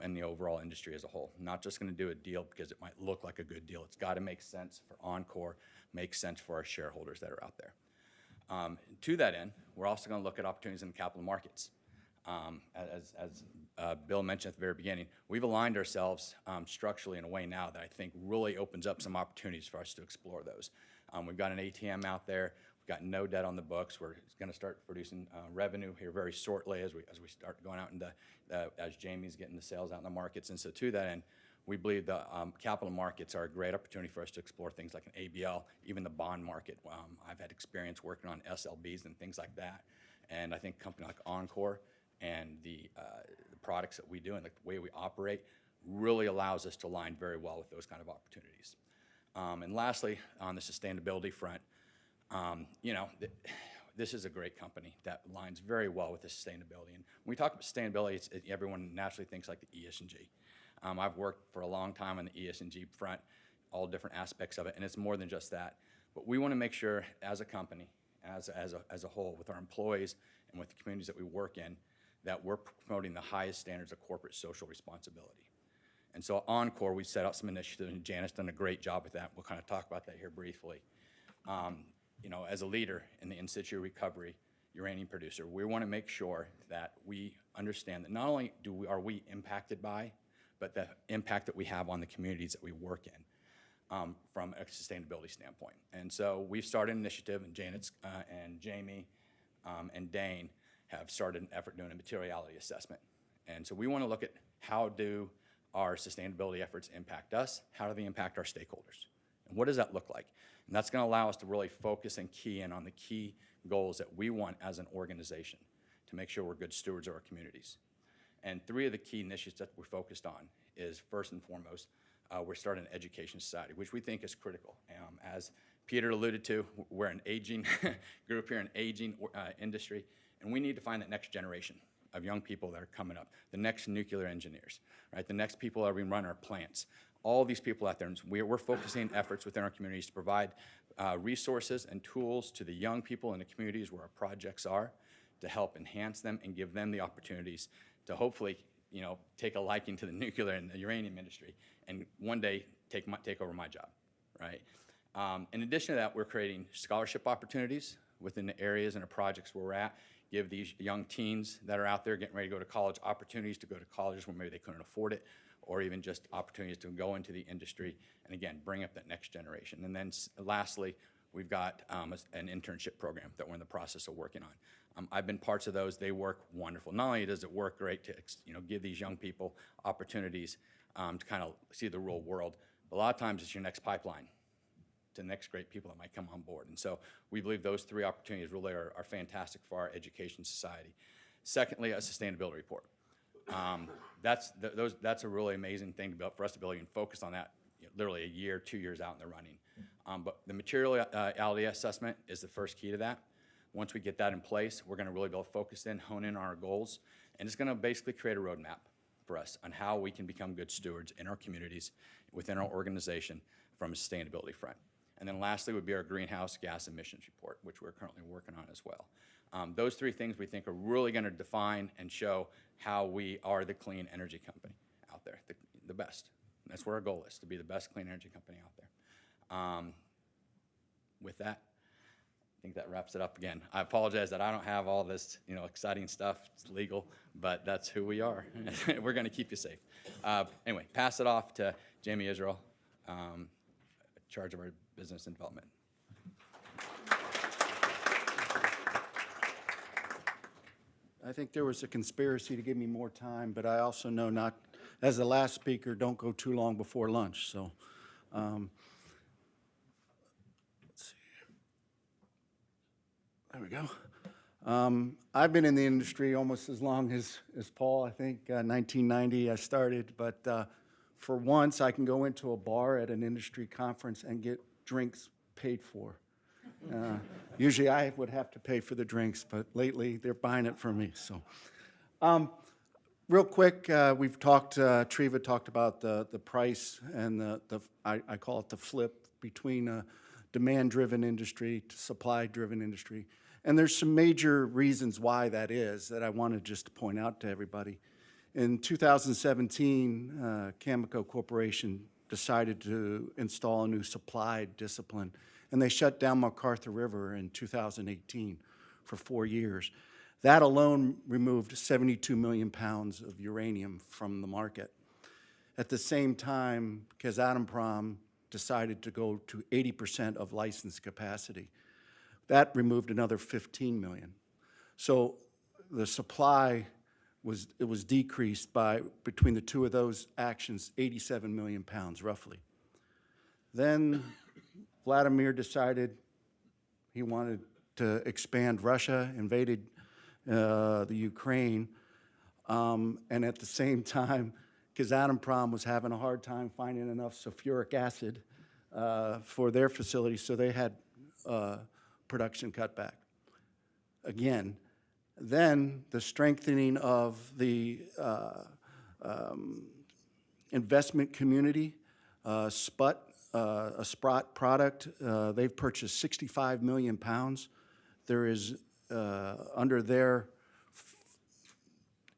and the overall industry as a whole. Not just going to do a deal because it might look like a good deal. It's got to make sense for enCore, make sense for our shareholders that are out there. To that end, we're also going to look at opportunities in the capital markets. As Bill mentioned at the very beginning, we've aligned ourselves structurally in a way now that I think really opens up some opportunities for us to explore those. We've got an ATM out there. We've got no debt on the books. We're going to start producing revenue here very shortly as we start going out into as Jamie's getting the sales out in the markets. And so to that end, we believe the capital markets are a great opportunity for us to explore things like an ABL, even the bond market. I've had experience working on SLBs and things like that. And I think a company like enCore and the products that we do and the way we operate really allows us to align very well with those kind of opportunities. And lastly, on the sustainability front, this is a great company that aligns very well with the sustainability. And when we talk about sustainability, everyone naturally thinks like the ESG. I've worked for a long time on the ESG front, all different aspects of it, and it's more than just that. But we want to make sure as a company, as a whole, with our employees and with the communities that we work in, that we're promoting the highest standards of corporate social responsibility. And so at enCore, we've set out some initiatives, and Janet's done a great job with that. We'll kind of talk about that here briefly. As a leader in the in-situ recovery uranium producer, we want to make sure that we understand that not only are we impacted by, but the impact that we have on the communities that we work in from a sustainability standpoint. And so we've started an initiative, and Janet's and Jamie and Dane have started an effort doing a materiality assessment. And so we want to look at how do our sustainability efforts impact us, how do they impact our stakeholders. What does that look like? And that's going to allow us to really focus and key in on the key goals that we want as an organization to make sure we're good stewards of our communities. And 3 of the key initiatives that we're focused on is, first and foremost, we're starting an education society, which we think is critical. As Peter alluded to, we're an aging group here, an aging industry, and we need to find that next generation of young people that are coming up, the next nuclear engineers, right? The next people that are going to run our plants. All these people out there, and we're focusing efforts within our communities to provide resources and tools to the young people in the communities where our projects are to help enhance them and give them the opportunities to hopefully, take a liking to the nuclear and the uranium industry and one day take over my job, right? In addition to that, we're creating scholarship opportunities within the areas and the projects where we're at, give these young teens that are out there getting ready to go to college opportunities to go to colleges where maybe they couldn't afford it, or even just opportunities to go into the industry and, again, bring up that next generation. And then lastly, we've got an internship program that we're in the process of working on. I've been parts of those. They work wonderful. Not only does it work great to give these young people opportunities to kind of see the real world, but a lot of times it's your next pipeline to the next great people that might come on board. And so we believe those 3 opportunities really are fantastic for our education society. Secondly, a sustainability report. That's a really amazing thing for us to be able to focus on that literally a year, 2 years out in the running. But the materiality assessment is the first key to that. Once we get that in place, we're going to really be able to focus in, hone in on our goals, and it's going to basically create a roadmap for us on how we can become good stewards in our communities, within our organization, from a sustainability front. And then lastly would be our greenhouse gas emissions report, which we're currently working on as well. Those 3 things we think are really going to define and show how we are the clean energy company out there, the best. And that's where our goal is, to be the best clean energy company out there. With that, I think that wraps it up again. I apologize that I don't have all this, exciting stuff. It's legal, but that's who we are. We're going to keep you safe. Anyway, pass it off to Jamie Israel, in charge of our business and development. I think there was a conspiracy to give me more time, but I also know not, as the last speaker, don't go too long before lunch. So, let's see. There we go. I've been in the industry almost as long as Paul. I think 1990 I started, but for once I can go into a bar at an industry conference and get drinks paid for. Usually I would have to pay for the drinks, but lately they're buying it for me. So, real quick, we've talked, Treva talked about the price and I call it the flip between a demand-driven industry to supply-driven industry. And there's some major reasons why that is that I wanted just to point out to everybody. In 2017, Cameco Corporation decided to install a new supply discipline, and they shut down MacArthur River in 2018 for 4 years. That alone removed 72 million pounds of uranium from the market. At the same time, Kazatomprom decided to go to 80% of licensed capacity. That removed another 15 million. So the supply was decreased by, between the 2 of those actions, 87 million pounds roughly. Then Vladimir decided he wanted to expand. Russia invaded the Ukraine, and at the same time, Kazatomprom was having a hard time finding enough sulfuric acid for their facility, so they had production cut back. Again, then the strengthening of the investment community, Sprott, a Sprott product, they've purchased 65 million pounds. There is, under their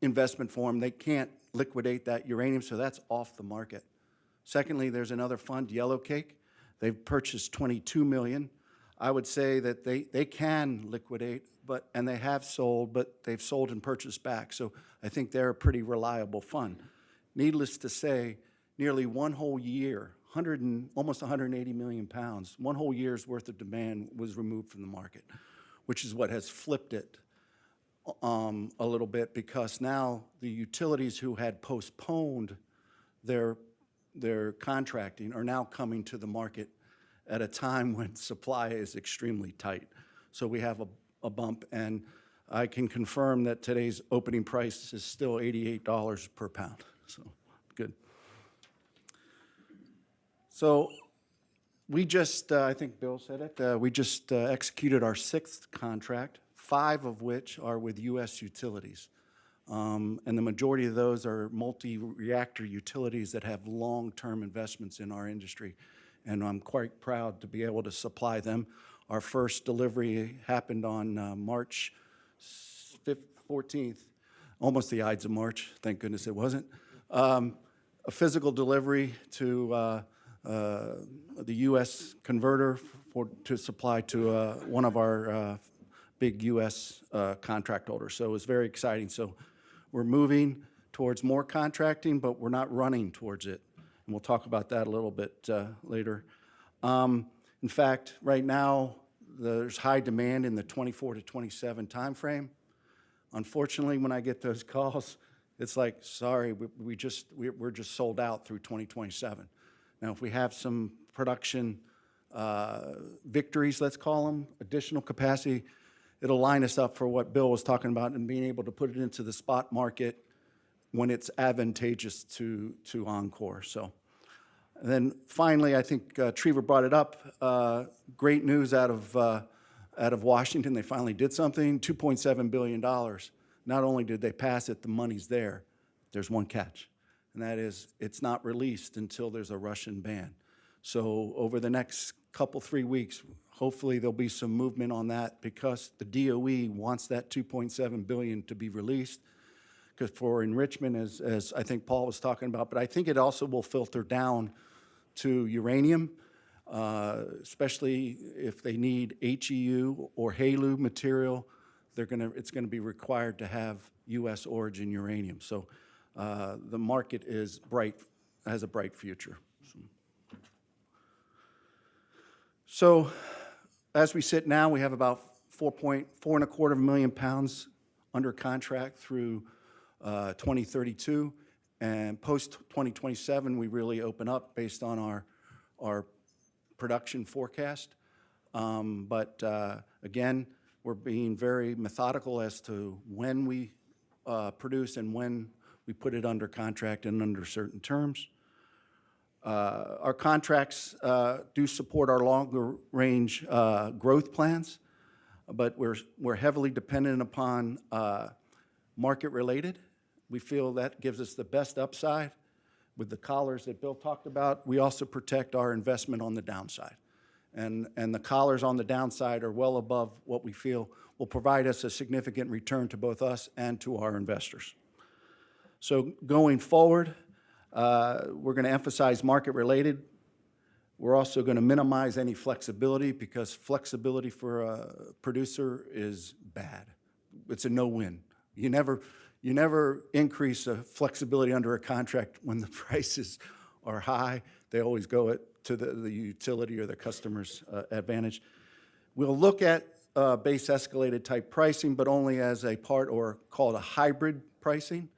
investment form, they can't liquidate that uranium, so that's off the market. Secondly, there's another fund, Yellowcake. They've purchased 22 million. I would say that they can liquidate, and they have sold, but they've sold and purchased back. So I think they're a pretty reliable fund. Needless to say, nearly one whole year, almost 180 million pounds, one whole year's worth of demand was removed from the market, which is what has flipped it a little bit, because now the utilities who had postponed their contracting are now coming to the market at a time when supply is extremely tight. So we have a bump, and I can confirm that today's opening price is still $88 per pound, so good. So we just, I think Bill said it, we just executed our 6th contract, 5 of which are with U.S. utilities. And the majority of those are multi-reactor utilities that have long-term investments in our industry. And I'm quite proud to be able to supply them. Our first delivery happened on March 14th, almost the Ides of March, thank goodness it wasn't. A physical delivery to the U.S. converter to supply to one of our big U.S. contract holders. So it was very exciting. So we're moving towards more contracting, but we're not running towards it. And we'll talk about that a little bit later. In fact, right now, there's high demand in the 24 to 27 timeframe. Unfortunately, when I get those calls, it's like, sorry, we're just sold out through 2027. Now, if we have some production victories, let's call them, additional capacity, it'll line us up for what Bill was talking about and being able to put it into the spot market when it's advantageous to enCore. So, and then finally, I think Treva brought it up. Great news out of Washington. They finally did something. $2.7 billion. Not only did they pass it, the money's there. There's one catch, and that is it's not released until there's a Russian ban. So over the next couple, 3 weeks, hopefully there'll be some movement on that because the DOE wants that $2.7 billion to be released because for enrichment, as I think Paul was talking about, but I think it also will filter down to uranium, especially if they need HEU or HALEU material, it's gonna be required to have U.S. origin uranium. So the market is bright, has a bright future. So as we sit now, we have about 4.25 million pounds under contract through 2032, and post-2027, we really open up based on our production forecast. But again, we're being very methodical as to when we produce and when we put it under contract and under certain terms. Our contracts do support our longer range growth plans, but we're heavily dependent upon market related. We feel that gives us the best upside. With the collars that Bill talked about, we also protect our investment on the downside. And the collars on the downside are well above what we feel will provide us a significant return to both us and to our investors. So going forward, we're going to emphasize market related. We're also going to minimize any flexibility because flexibility for a producer is bad. It's a no-win. You never increase flexibility under a contract when the prices are high. They always go to the utility or the customer's advantage. We'll look at base escalated type pricing, but only as a part or called a hybrid pricing,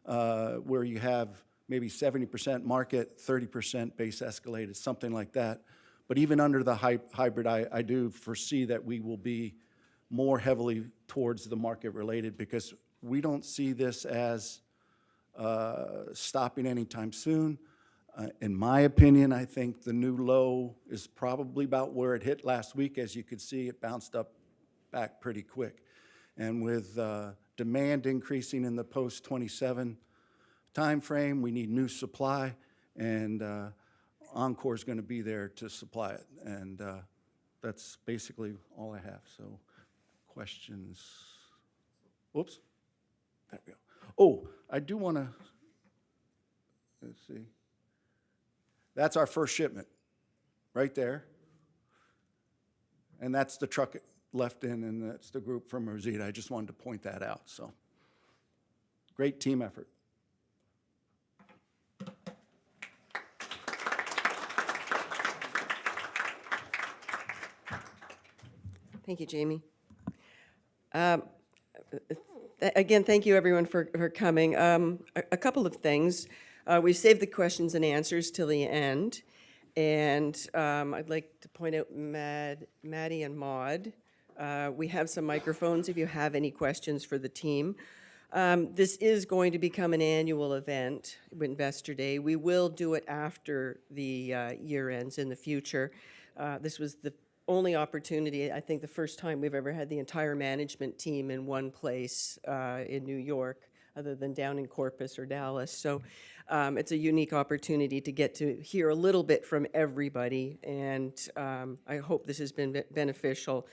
where you have maybe 70% market, 30% base escalated, something like that. But even under the hybrid, I do foresee that we will be more heavily towards the market related because we don't see this as stopping anytime soon. In my opinion, I think the new low is probably about where it hit last week. As you can see, it bounced up back pretty quick. And with demand increasing in the post-27 time frame, we need new supply, and enCore is going to be there to supply it. And that's basically all I have. So questions? Whoops. There we go. Oh, I do want to, let's see. That's our first shipment, right there. And that's the truck it left in, and that's the group from Rosita. I just wanted to point that out. So, great team effort. Thank you, Jamie. Again, thank you everyone for coming. A couple of things. We've saved the questions and answers till the end. And I'd like to point out Maddie and Maud. We have some microphones if you have any questions for the team. This is going to become an annual event, Investor Day. We will do it after the year ends in the future. This was the only opportunity, I think the first time we've ever had the entire management team in one place in New York, other than down in Corpus or Dallas. So it's a unique opportunity to get to hear a little bit from everybody, and I hope this has been beneficial.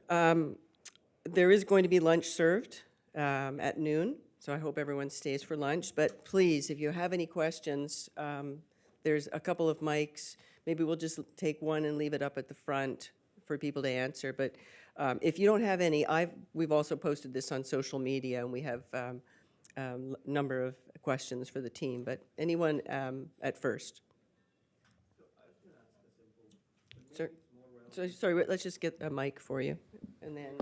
There is going to be lunch served at noon, so I hope everyone stays for lunch. But please, if you have any questions, there's a couple of mics. Maybe we'll just take one and leave it up at the front for people to answer. But if you don't have any, we've also posted this on social media, and we have a number of questions for the team. But anyone at first? Sorry, let's just get a mic for you, and then.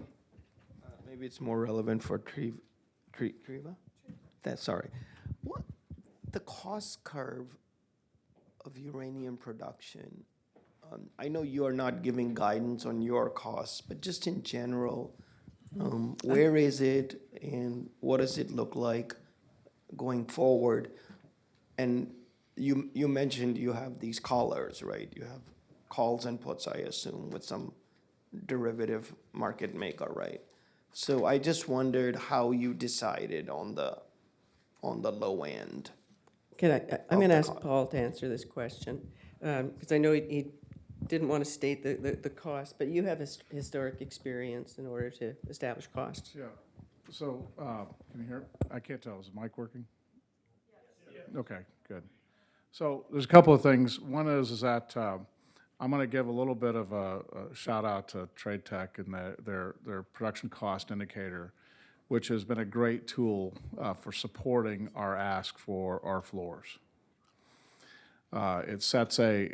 Maybe it's more relevant for Triva? Sorry. What, the cost curve of uranium production, I know you are not giving guidance on your costs, but just in general, where is it and what does it look like going forward? And you mentioned you have these collars, right? You have calls and puts, I assume, with some derivative market maker, right? So I just wondered how you decided on the low end. I'm going to ask Paul to answer this question, because I know he didn't want to state the cost, but you have historic experience in order to establish costs. Yeah. So, can you hear? I can't tell. Is the mic working? Yes. Okay, good. So there's a couple of things. One is that I'm going to give a little bit of a shout out to Trade Tech and their production cost indicator, which has been a great tool for supporting our ask for our floors. It sets a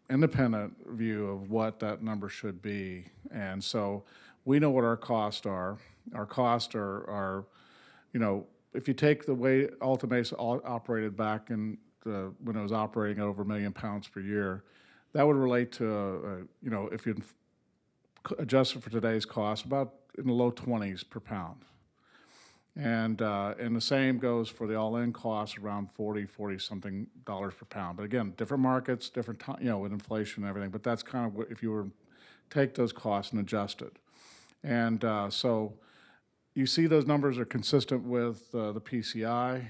independent view of what that number should be, and so we know what our costs are. Our costs are if you take the way Alta Mesa operated back in when it was operating over 1 million pounds per year, that would relate to if you adjust it for today's cost, about in the low 20s per pound. And the same goes for the all-in cost, around 40 something dollars per pound. But again, different markets, different time, with inflation and everything. But that's kind of what, if you were to take those costs and adjust it. And so you see those numbers are consistent with the PCI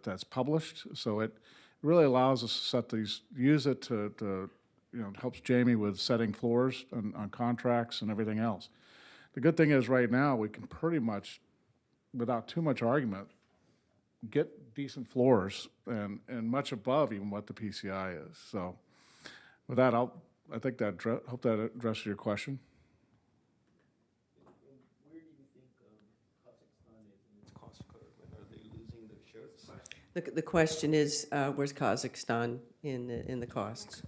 that's published. So it really allows us to set these, use it to helps Jamie with setting floors on contracts and everything else. The good thing is right now we can pretty much, without too much argument, get decent floors and much above even what the PCI is. So with that, I think that hope that addresses your question. Where do you think Kazakhstan is in its cost curve? Are they losing their shirts? The question is, where's Kazakhstan in the costs?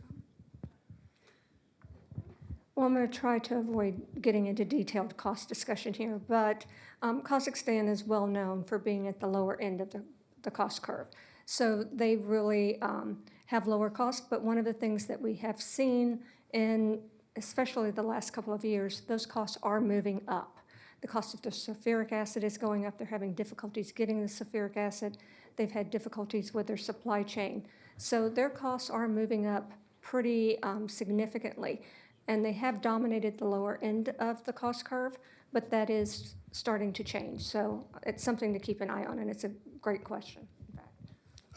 Well, I'm going to try to avoid getting into detailed cost discussion here, but Kazakhstan is well known for being at the lower end of the cost curve. So they really have lower costs, but one of the things that we have seen in especially the last couple of years, those costs are moving up. The cost of the sulfuric acid is going up. They're having difficulties getting the sulfuric acid. They've had difficulties with their supply chain. So their costs are moving up pretty significantly. And they have dominated the lower end of the cost curve, but that is starting to change. So it's something to keep an eye on, and it's a great question, in fact.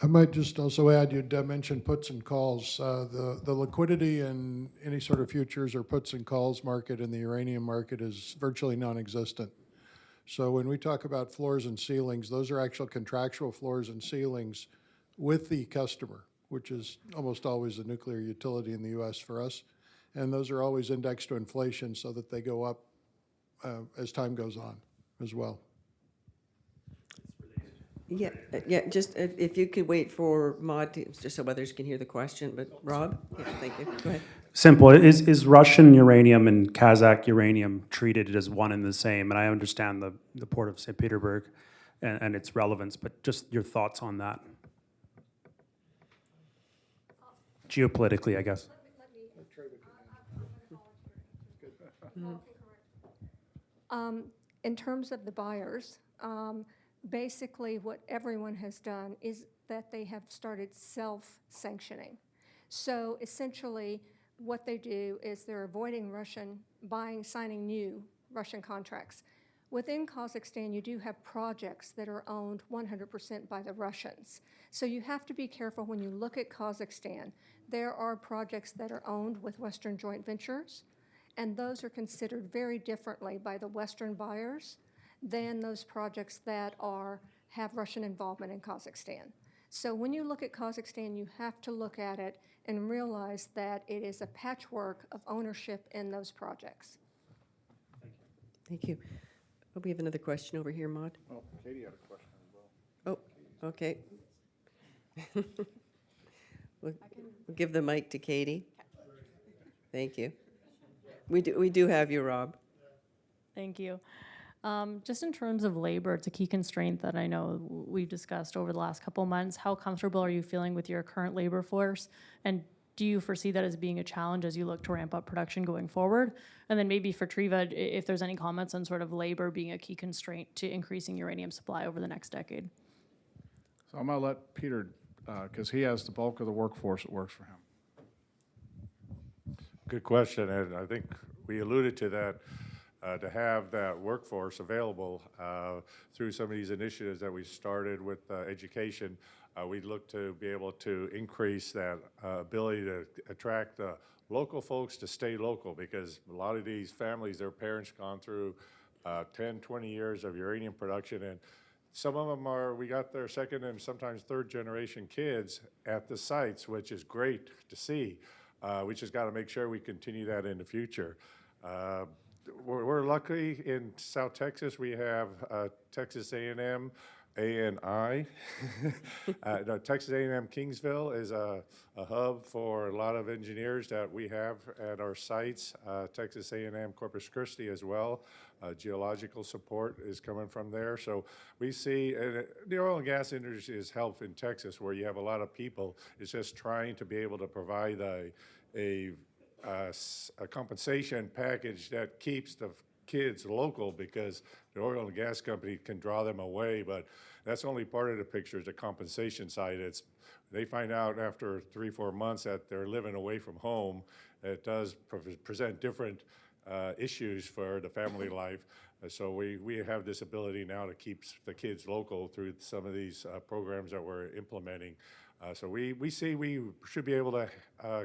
I might just also add, you'd mentioned puts and calls. The liquidity in any sort of futures or puts and calls market in the uranium market is virtually non-existent. So when we talk about floors and ceilings, those are actual contractual floors and ceilings with the customer, which is almost always the nuclear utility in the U.S. for us. And those are always indexed to inflation so that they go up as time goes on as well. Yeah, just if you could wait for Maud, just so others can hear the question, but Rob? Yeah, thank you. Go ahead. Simple. Is Russian uranium and Kazakh uranium treated as one and the same? And I understand the port of St. Petersburg and its relevance, but just your thoughts on that. geopolitically, I guess. In terms of the buyers, basically what everyone has done is that they have started self-sanctioning. So essentially, what they do is they're avoiding Russian buying, signing new Russian contracts. Within Kazakhstan, you do have projects that are owned 100% by the Russians. So you have to be careful when you look at Kazakhstan. There are projects that are owned with Western joint ventures, and those are considered very differently by the Western buyers than those projects that have Russian involvement in Kazakhstan. So when you look at Kazakhstan, you have to look at it and realize that it is a patchwork of ownership in those projects. Thank you. Oh, we have another question over here, Maud. Oh, Katie had a question as well. Oh, okay. We'll give the mic to Katie. Thank you. We do have you, Rob. Thank you. Just in terms of labor, it's a key constraint that I know we've discussed over the last couple months. How comfortable are you feeling with your current labor force? And do you foresee that as being a challenge as you look to ramp up production going forward? And then maybe for Treva, if there's any comments on sort of labor being a key constraint to increasing uranium supply over the next decade. So I'm going to let Peter, because he has the bulk of the workforce that works for him. Good question, and I think we alluded to that, to have that workforce available through some of these initiatives that we started with education. We'd look to be able to increase that ability to attract local folks to stay local, because a lot of these families, their parents gone through 10, 20 years of uranium production, and some of them we got their second and sometimes third generation kids at the sites, which is great to see. We just got to make sure we continue that in the future. We're lucky in South Texas. We have Texas A&M, A&I. No, Texas A&M Kingsville is a hub for a lot of engineers that we have at our sites. Texas A&M Corpus Christi as well. Geological support is coming from there. So we see the oil and gas industry is helped in Texas, where you have a lot of people. It's just trying to be able to provide a compensation package that keeps the kids local, because the oil and gas company can draw them away, but that's only part of the picture, the compensation side. They find out after 3-4 months that they're living away from home. It does present different issues for the family life. So we have this ability now to keep the kids local through some of these programs that we're implementing. So we see we should be able to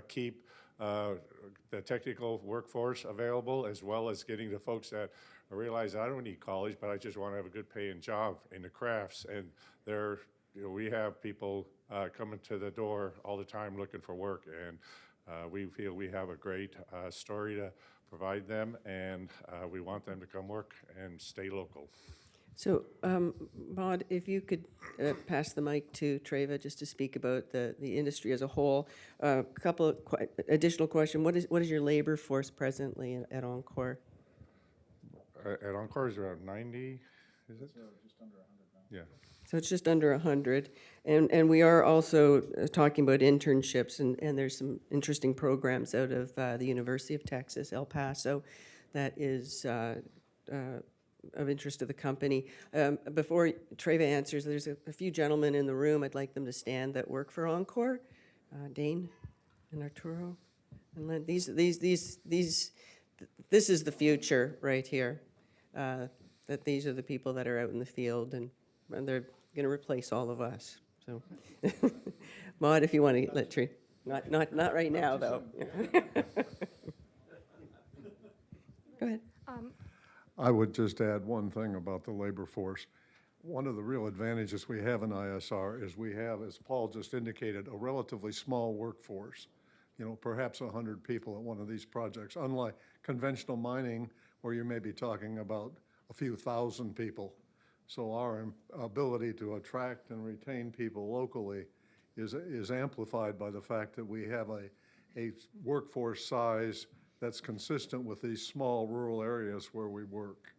keep the technical workforce available, as well as getting the folks that realize I don't need college, but I just want to have a good paying job in the crafts. And we have people coming to the door all the time looking for work, and we feel we have a great story to provide them, and we want them to come work and stay local. So, Maud, if you could pass the mic to Treva just to speak about the industry as a whole. A couple of additional questions. What is your labor force presently at enCore? At enCore is around 90, is it? Just under 100 now. Yeah. So it's just under 100. And we are also talking about internships, and there's some interesting programs out of the University of Texas, El Paso, that is of interest to the company. Before Treva answers, there's a few gentlemen in the room. I'd like them to stand that work for enCore. Dane and Arturo and Len. This is the future right here. That these are the people that are out in the field, and they're going to replace all of us. So, Maud, if you want to let Treva, not right now though. Go ahead. I would just add one thing about the labor force. One of the real advantages we have in ISR is we have, as Paul just indicated, a relatively small workforce. Perhaps 100 people at one of these projects, unlike conventional mining, where you may be talking about a few thousand people. So our ability to attract and retain people locally is amplified by the fact that we have a workforce size that's consistent with these small rural areas where we work.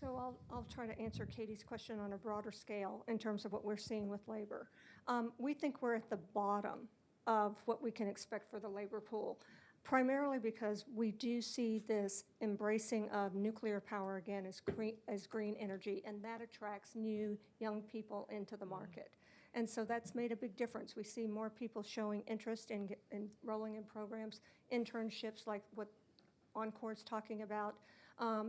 So I'll try to answer Katie's question on a broader scale in terms of what we're seeing with labor. We think we're at the bottom of what we can expect for the labor pool, primarily because we do see this embracing of nuclear power again as green energy, and that attracts new young people into the market. And so that's made a big difference. We see more people showing interest in enrolling in programs, internships like what enCore is talking about.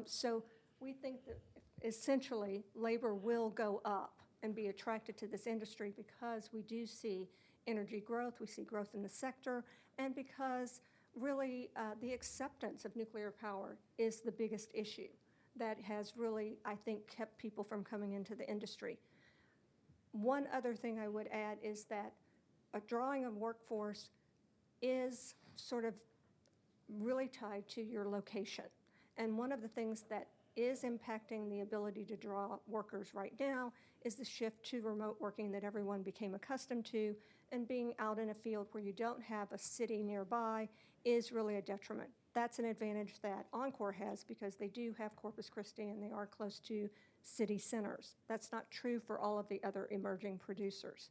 So we think that essentially labor will go up and be attracted to this industry because we do see energy growth, we see growth in the sector, and because really the acceptance of nuclear power is the biggest issue that has really, I think, kept people from coming into the industry. One other thing I would add is that a drawing of workforce is sort of really tied to your location. And one of the things that is impacting the ability to draw workers right now is the shift to remote working that everyone became accustomed to, and being out in a field where you don't have a city nearby is really a detriment. That's an advantage that enCore has because they do have Corpus Christi and they are close to city centers. That's not true for all of the other emerging producers.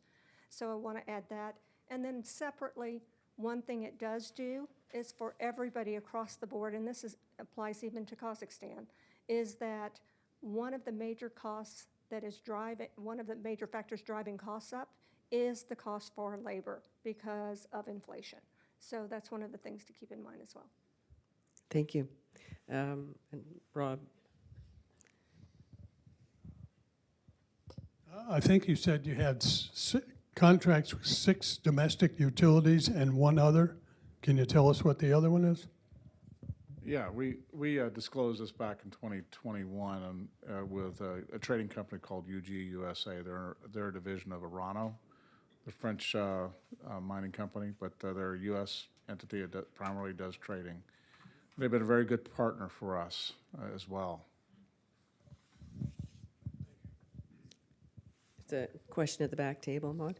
So I want to add that. And then separately, one thing it does do is for everybody across the board, and this applies even to Kazakhstan, is that one of the major costs that is one of the major factors driving costs up is the cost for labor because of inflation. So that's one of the things to keep in mind as well. Thank you. And Rob? I think you said you had contracts with 6 domestic utilities and 1 other. Can you tell us what the other one is? Yeah, we disclosed this back in 2021 with a trading company called UG USA. They're a division of Orano, the French mining company, but they're a U.S. entity that primarily does trading. They've been a very good partner for us as well. It's a question at the back table, Maud.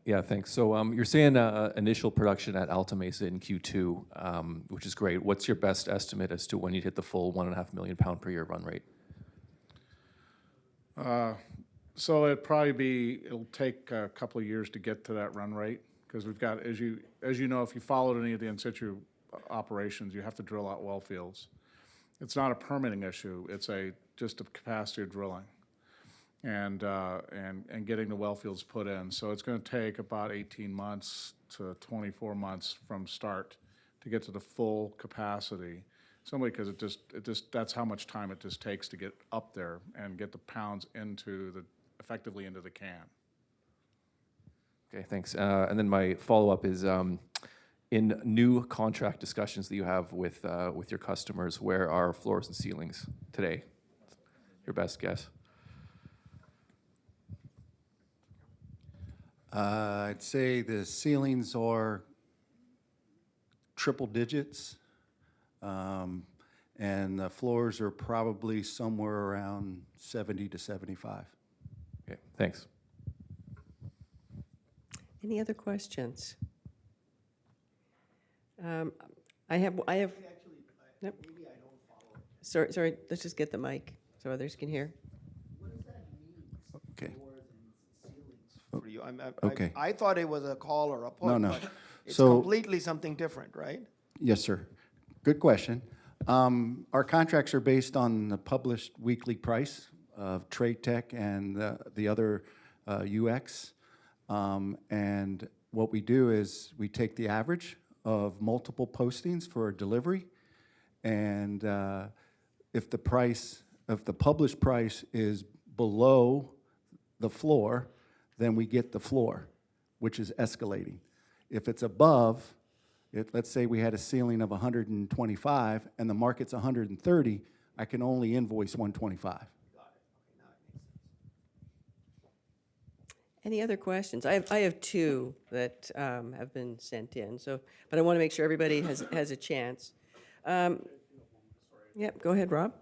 Yeah, thanks. So you're saying initial production at Alta Mesa in Q2, which is great. What's your best estimate as to when you'd hit the full 1.5 million pound per year run rate? So it'll take a couple of years to get to that run rate because we've got, as you know, if you followed any of the in situ operations, you have to drill out well fields. It's not a permitting issue. It's just a capacity of drilling and getting the well fields put in. So it's going to take about 18 months to 24 months from start to get to the full capacity. Simply because that's how much time it just takes to get up there and get the pounds effectively into the can. Okay, thanks. And then my follow-up is, in new contract discussions that you have with your customers, where are floors and ceilings today? Your best guess. I'd say the ceilings are triple digits, and the floors are probably somewhere around 70 to 75. Okay, thanks. Any other questions? I have. Yep. Maybe I don't follow. Sorry. Let's just get the mic so others can hear. What does that mean? Okay. Floors and ceilings for you. Okay. I thought it was a call or a point. No. But it's So- completely something different, right? Yes, sir. Good question. Our contracts are based on the published weekly price of Trade Tech and the other UX. And what we do is we take the average of multiple postings for delivery, and if the published price is below the floor, then we get the floor, which is escalating. If it's above, let's say we had a ceiling of 125 and the market's 130, I can only invoice 125. Any other questions? I have 2 that have been sent in. But I want to make sure everybody has a chance. Yep. Go ahead, Rob.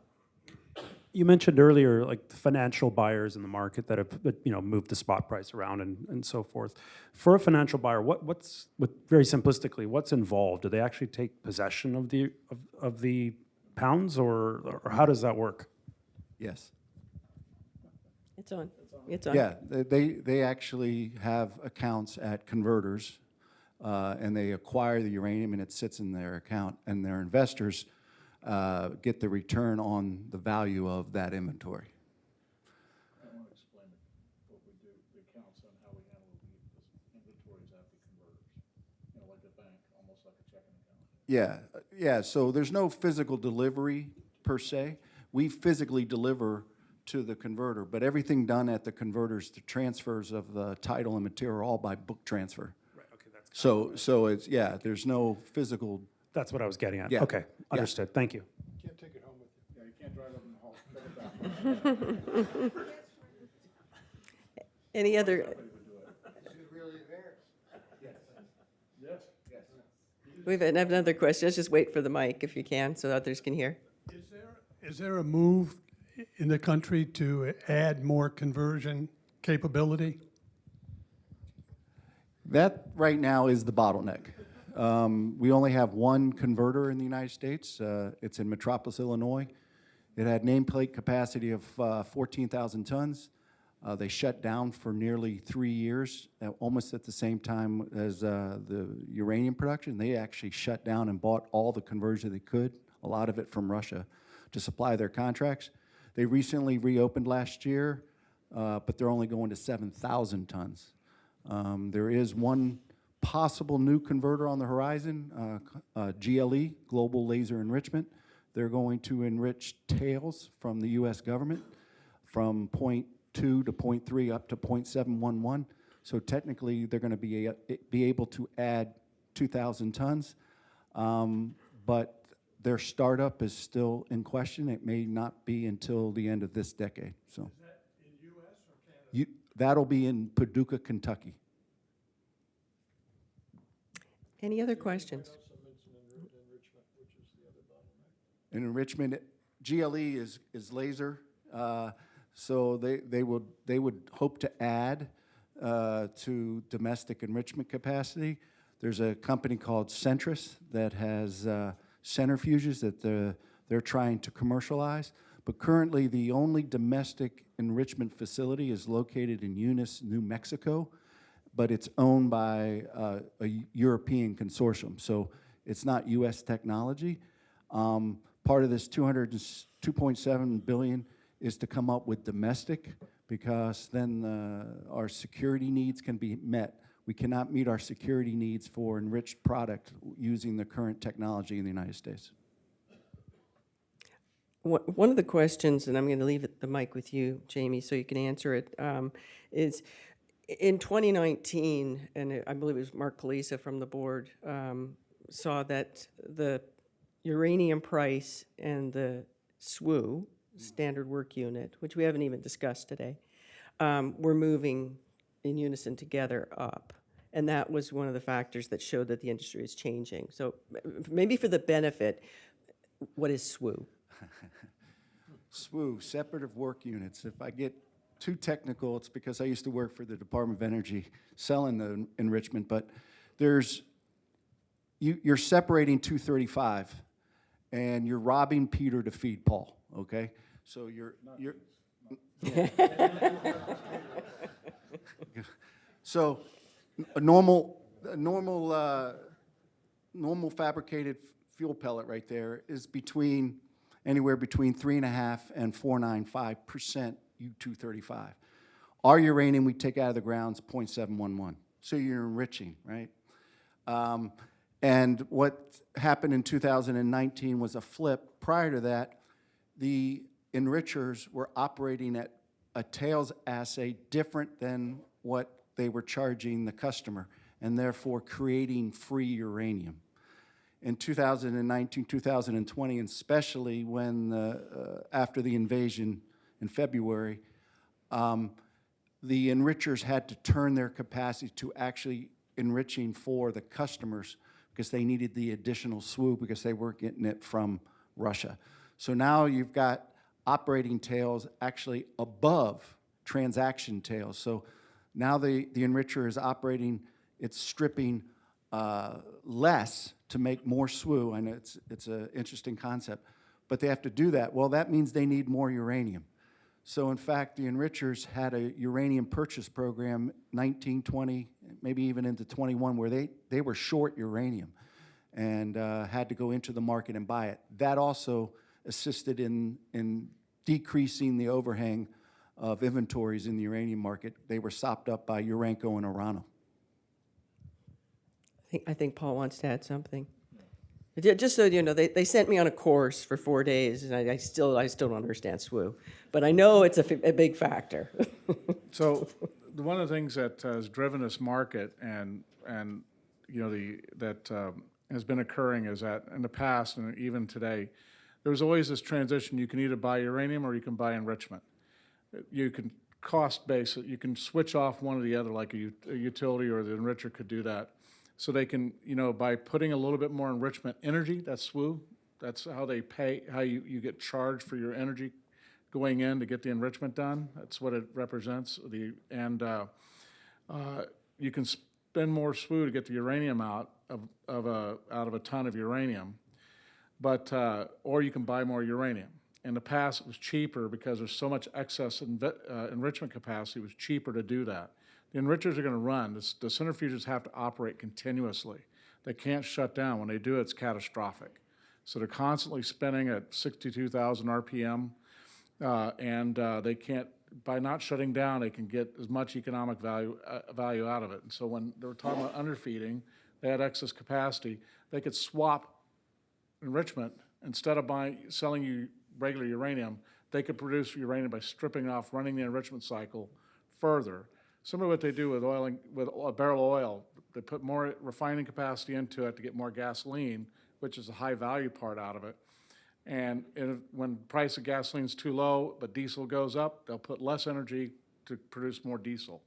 You mentioned earlier, like the financial buyers in the market that have, moved the spot price around and so forth. For a financial buyer, very simplistically, what's involved? Do they actually take possession of the pounds, or how does that work? Yes. It's on. It's on. Yeah, they actually have accounts at converters, and they acquire the uranium, and it sits in their account, and their investors get the return on the value of that inventory. I want to explain what we do, the accounts, and how we handle the inventories at the converters. Like a bank, almost like a checking account. Yeah. So there's no physical delivery per se. We physically deliver to the converter, but everything done at the converters, the transfers of the title and material, are all by book transfer. Right. Okay. That's So it's, there's no physical. That's what I was getting at. Yeah. Okay. Understood. Thank you. Can't take it home with you. Yeah, you can't drive up in the hall, pick it up. Any other? Is it really there? Yes. We have another question. Let's just wait for the mic if you can, so others can hear. Is there a move in the country to add more conversion capability? That right now is the bottleneck. We only have one converter in the United States. It's in Metropolis, Illinois. It had nameplate capacity of 14,000 tons. They shut down for nearly 3 years, almost at the same time as the uranium production. They actually shut down and bought all the conversion they could, a lot of it from Russia, to supply their contracts. They recently reopened last year, but they're only going to 7,000 tons. There is one possible new converter on the horizon, GLE, Global Laser Enrichment. They're going to enrich tails from the U.S. government from 0.2 to 0.3 up to 0.711. So technically, they're going to be able to add 2,000 tons, but their startup is still in question. It may not be until the end of this decade. So, is that in U.S. or Canada? That'll be in Paducah, Kentucky. Any other questions? In enrichment, GLE is laser, so they would hope to add to domestic enrichment capacity. There's a company called Centrus that has centrifuges that they're trying to commercialize. But currently, the only domestic enrichment facility is located in Eunice, New Mexico, but it's owned by a European consortium. So it's not U.S. technology. Part of this $2.7 billion is to come up with domestic, because then our security needs can be met. We cannot meet our security needs for enriched product using the current technology in the United States. One of the questions, and I'm going to leave the mic with you, Jamie, so you can answer it, is in 2019, and I believe it was Mark Palisa from the board, saw that the uranium price and the SWU, Standard Work Unit, which we haven't even discussed today, were moving in unison together up. And that was one of the factors that showed that the industry is changing. So maybe for the benefit, what is SWU? SWU, Separative Work Units. If I get too technical, it's because I used to work for the Department of Energy selling the enrichment, but you're separating 235, and you're robbing Peter to feed Paul, okay? So you're so a normal fabricated fuel pellet right there is anywhere between 3.5% and 4.95% U-235. Our uranium we take out of the ground is 0.711. So you're enriching, right? And what happened in 2019 was a flip. Prior to that, the enrichers were operating at a tails assay different than what they were charging the customer, and therefore creating free uranium. In 2019, 2020, and especially when after the invasion in February, the enrichers had to turn their capacity to actually enriching for the customers, because they needed the additional SWU because they weren't getting it from Russia. So now you've got operating tails actually above transaction tails. So now the enricher is operating, it's stripping less to make more SWU, and it's an interesting concept. But they have to do that. Well, that means they need more uranium. So in fact, the enrichers had a uranium purchase program 1920, maybe even into 21, where they were short uranium and had to go into the market and buy it. That also assisted in decreasing the overhang of inventories in the uranium market. They were sopped up by Urenco and Orano. I think Paul wants to add something. Just so you know, they sent me on a course for 4 days, and I still don't understand SWU, but I know it's a big factor. So one of the things that has driven this market and you know that has been occurring is that in the past and even today, there was always this transition. You can either buy uranium or you can buy enrichment. You can cost base it. You can switch off one or the other, like a utility or the enricher could do that. So they can, you know, by putting a little bit more enrichment energy, that's SWU, that's how they pay, how you get charged for your energy going in to get the enrichment done. That's what it represents. You can spend more SWU to get the uranium out of a ton of uranium, but or you can buy more uranium. In the past, it was cheaper because there's so much excess enrichment capacity. It was cheaper to do that. The enrichers are going to run. The centrifuges have to operate continuously. They can't shut down. When they do, it's catastrophic. So they're constantly spinning at 62,000 RPM, and they can't. By not shutting down, they can get as much economic value out of it. And so when they were talking about underfeeding, they had excess capacity. They could swap enrichment instead of selling you regular uranium. They could produce uranium by stripping off, running the enrichment cycle further. Similar to what they do with oil, with a barrel of oil. They put more refining capacity into it to get more gasoline, which is the high value part out of it. And when the price of gasoline is too low, but diesel goes up, they'll put less energy to produce more diesel.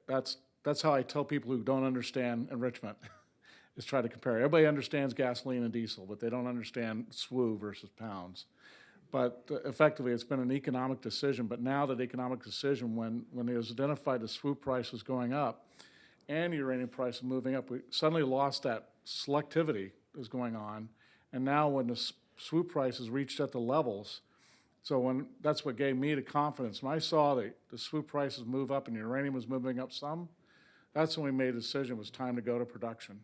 That's how I tell people who don't understand enrichment, is try to compare. Everybody understands gasoline and diesel, but they don't understand SWU versus pounds. But effectively, it's been an economic decision. But now that economic decision, when it was identified the SWU price was going up and uranium price was moving up, we suddenly lost that selectivity that was going on. And now when the SWU price has reached at the levels, so that's what gave me the confidence. When I saw the SWU prices move up and uranium was moving up some, that's when we made a decision it was time to go to production.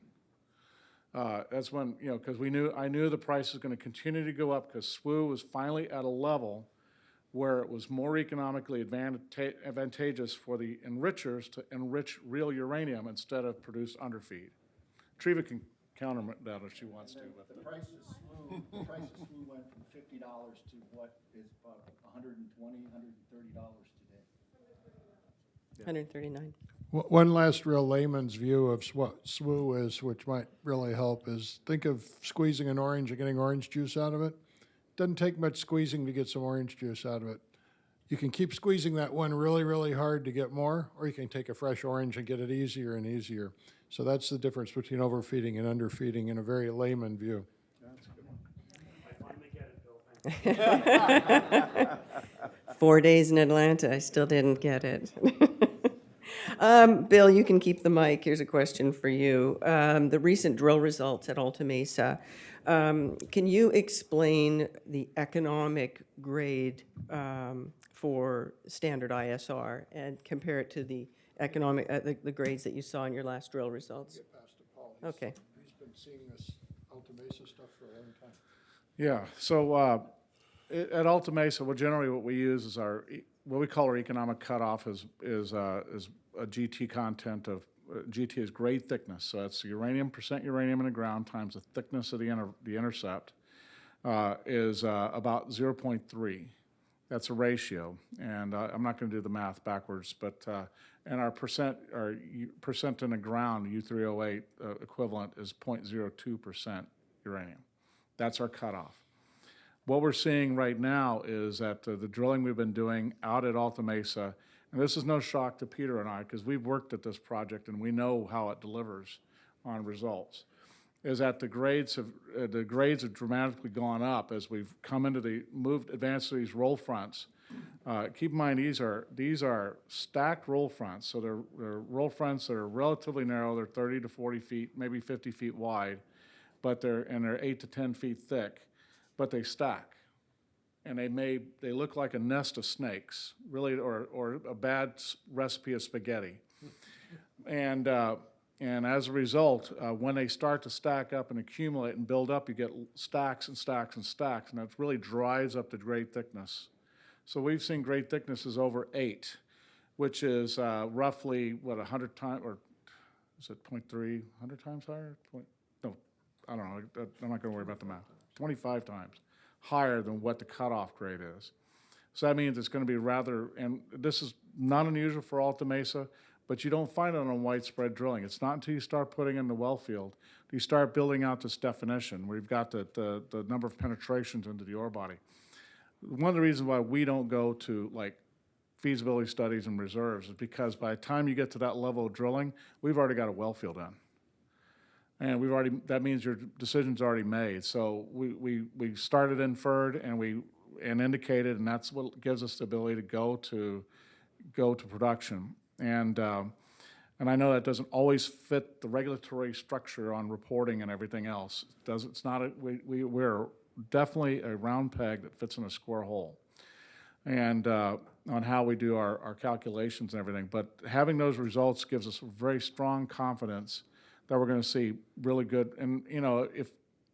That's when, you know, because I knew the price was going to continue to go up because SWU was finally at a level where it was more economically advantageous for the enrichers to enrich real uranium instead of produce underfeed. Treva can counter that if she wants to. The price of SWU went from $50 to what is about $120, $130 today. Yeah. 139. One last real layman's view of what SWU is, which might really help, is think of squeezing an orange and getting orange juice out of it. Doesn't take much squeezing to get some orange juice out of it. You can keep squeezing that one really, really hard to get more, or you can take a fresh orange and get it easier and easier. So that's the difference between overfeeding and underfeeding in a very layman view. That's a good one. I finally get it, Bill. 4 days in Atlanta, I still didn't get it. Bill, you can keep the mic. Here's a question for you. The recent drill results at Alta Mesa, can you explain the economic grade for standard ISR and compare it to the economic, the grades that you saw in your last drill results? Get past to Paul. Okay. He's been seeing this Alta Mesa stuff for a long time. Yeah, so at Alta Mesa, generally what we use is what we call our economic cutoff is a GT content of, GT is grade thickness, so that's the percent uranium in the ground times the thickness of the intercept is about 0.3. That's a ratio, and I'm not going to do the math backwards, but and our percent in the ground, U308 equivalent, is 0.02% uranium. That's our cutoff. What we're seeing right now is that the drilling we've been doing out at Alta Mesa, and this is no shock to Peter and I because we've worked at this project and we know how it delivers on results. is that the grades have dramatically gone up as we've come into advanced to these roll fronts. Keep in mind, these are stacked roll fronts, so they're roll fronts that are relatively narrow. They're 30 to 40 feet, maybe 50 feet wide, but they're 8 to 10 feet thick, but they stack, and they look like a nest of snakes, really, or a bad recipe of spaghetti, and as a result, when they start to stack up and accumulate and build up, you get stacks and stacks and stacks, and that really drives up the grade thickness. So we've seen grade thicknesses over 8, which is roughly, 100 times, or is it 0.3, 100 times higher? No, I don't know. I'm not going to worry about the math. 25 times higher than what the cutoff grade is. So that means it's going to be rather, and this is not unusual for Alta Mesa, but you don't find it on widespread drilling. It's not until you start putting in the well field, you start building out this definition where you've got the number of penetrations into the ore body. One of the reasons why we don't go to like feasibility studies and reserves is because by the time you get to that level of drilling, we've already got a well field in. And that means your decision's already made. So we started inferred and indicated, and that's what gives us the ability to go to production. And I know that doesn't always fit the regulatory structure on reporting and everything else. It's not. We're definitely a round peg that fits in a square hole, and on how we do our calculations and everything. But having those results gives us very strong confidence that we're going to see really good. And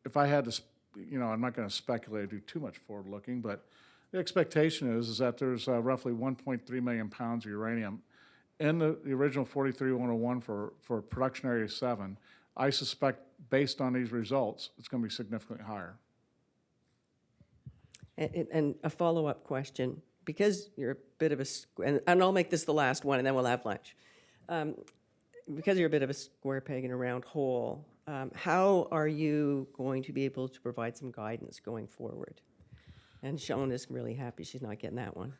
if I had to, I'm not going to speculate, do too much forward looking, but the expectation is that there's roughly 1.3 million pounds of uranium in the original 43-101 for production area 7. I suspect, based on these results, it's going to be significantly higher. And a follow-up question, because you're a bit of and I'll make this the last one, and then we'll have lunch. Because you're a bit of a square peg in a round hole, how are you going to be able to provide some guidance going forward? And Sean is really happy she's not getting that one.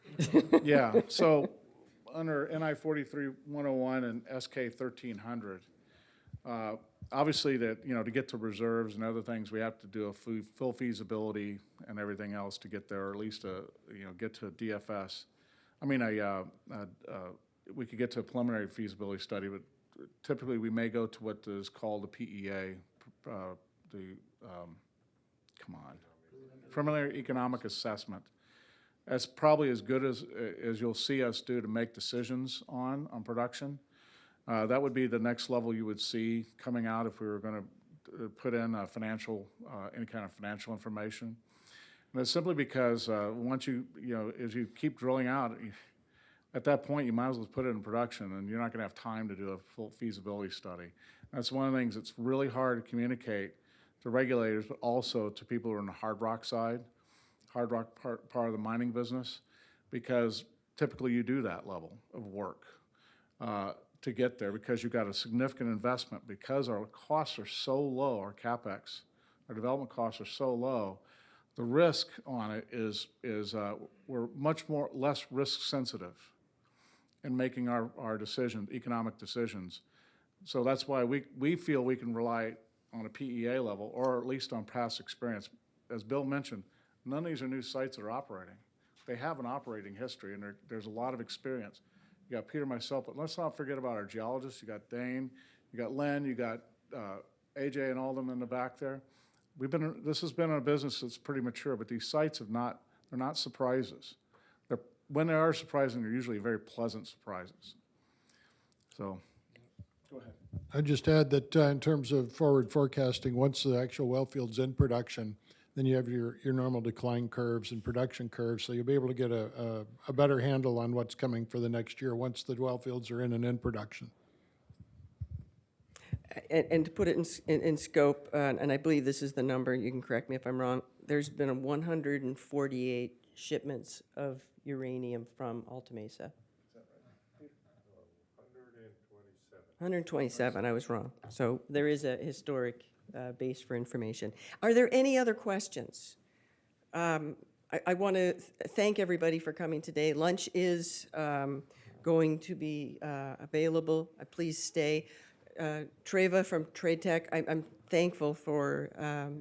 Yeah, so under NI 43-101 and SK 1300, obviously to get to reserves and other things, we have to do a full feasibility and everything else to get there, or at least get to a DFS. I mean, we could get to a preliminary feasibility study, but typically we may go to what is called a PEA, preliminary economic assessment. That's probably as good as you'll see us do to make decisions on production. That would be the next level you would see coming out if we were going to put in any kind of financial information. And it's simply because once as you keep drilling out, at that point you might as well put it in production, and you're not going to have time to do a full feasibility study. That's one of the things that's really hard to communicate to regulators, but also to people who are on the hard rock side, hard rock part of the mining business, because typically you do that level of work to get there, because you've got a significant investment, because our costs are so low, our CapEx, our development costs are so low. The risk on it is we're much less risk sensitive in making our decisions, economic decisions. So that's why we feel we can rely on a PEA level, or at least on past experience. As Bill mentioned, none of these are new sites that are operating. They have an operating history, and there's a lot of experience. You got Peter, myself, but let's not forget about our geologists. You got Dane, you got Len, you got AJ, and all of them in the back there. This has been a business that's pretty mature, but these sites they're not surprises. When they are surprising, they're usually very pleasant surprises. So, go ahead. I'd just add that in terms of forward forecasting, once the actual well field's in production, then you have your normal decline curves and production curves, so you'll be able to get a better handle on what's coming for the next year once the well fields are in production. And to put it in scope, and I believe this is the number, you can correct me if I'm wrong, there's been 148 shipments of uranium from Alta Mesa. 127, I was wrong. So there is a historic base for information. Are there any other questions? I want to thank everybody for coming today. Lunch is going to be available. Please stay. Treva from Trade Tech, I'm thankful for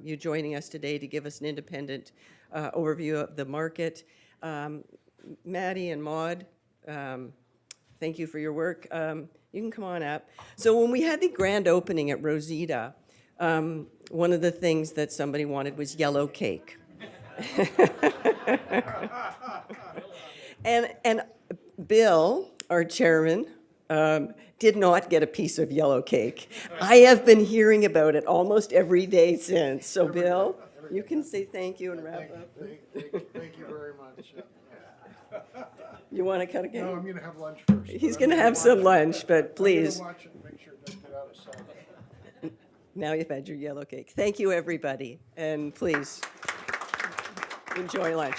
you joining us today to give us an independent overview of the market. Maddie and Maud, thank you for your work. You can come on up. So when we had the grand opening at Rosita, one of the things that somebody wanted was yellow cake. And Bill, our chairman, did not get a piece of yellow cake. I have been hearing about it almost every day since. So Bill, you can say thank you and wrap up. Thank you very much. You want to cut again? No, I'm going to have lunch first. He's going to have some lunch, but please. I'm going to watch it and make sure it doesn't get out of sight. Now you've had your yellow cake. Thank you, everybody, and please enjoy lunch.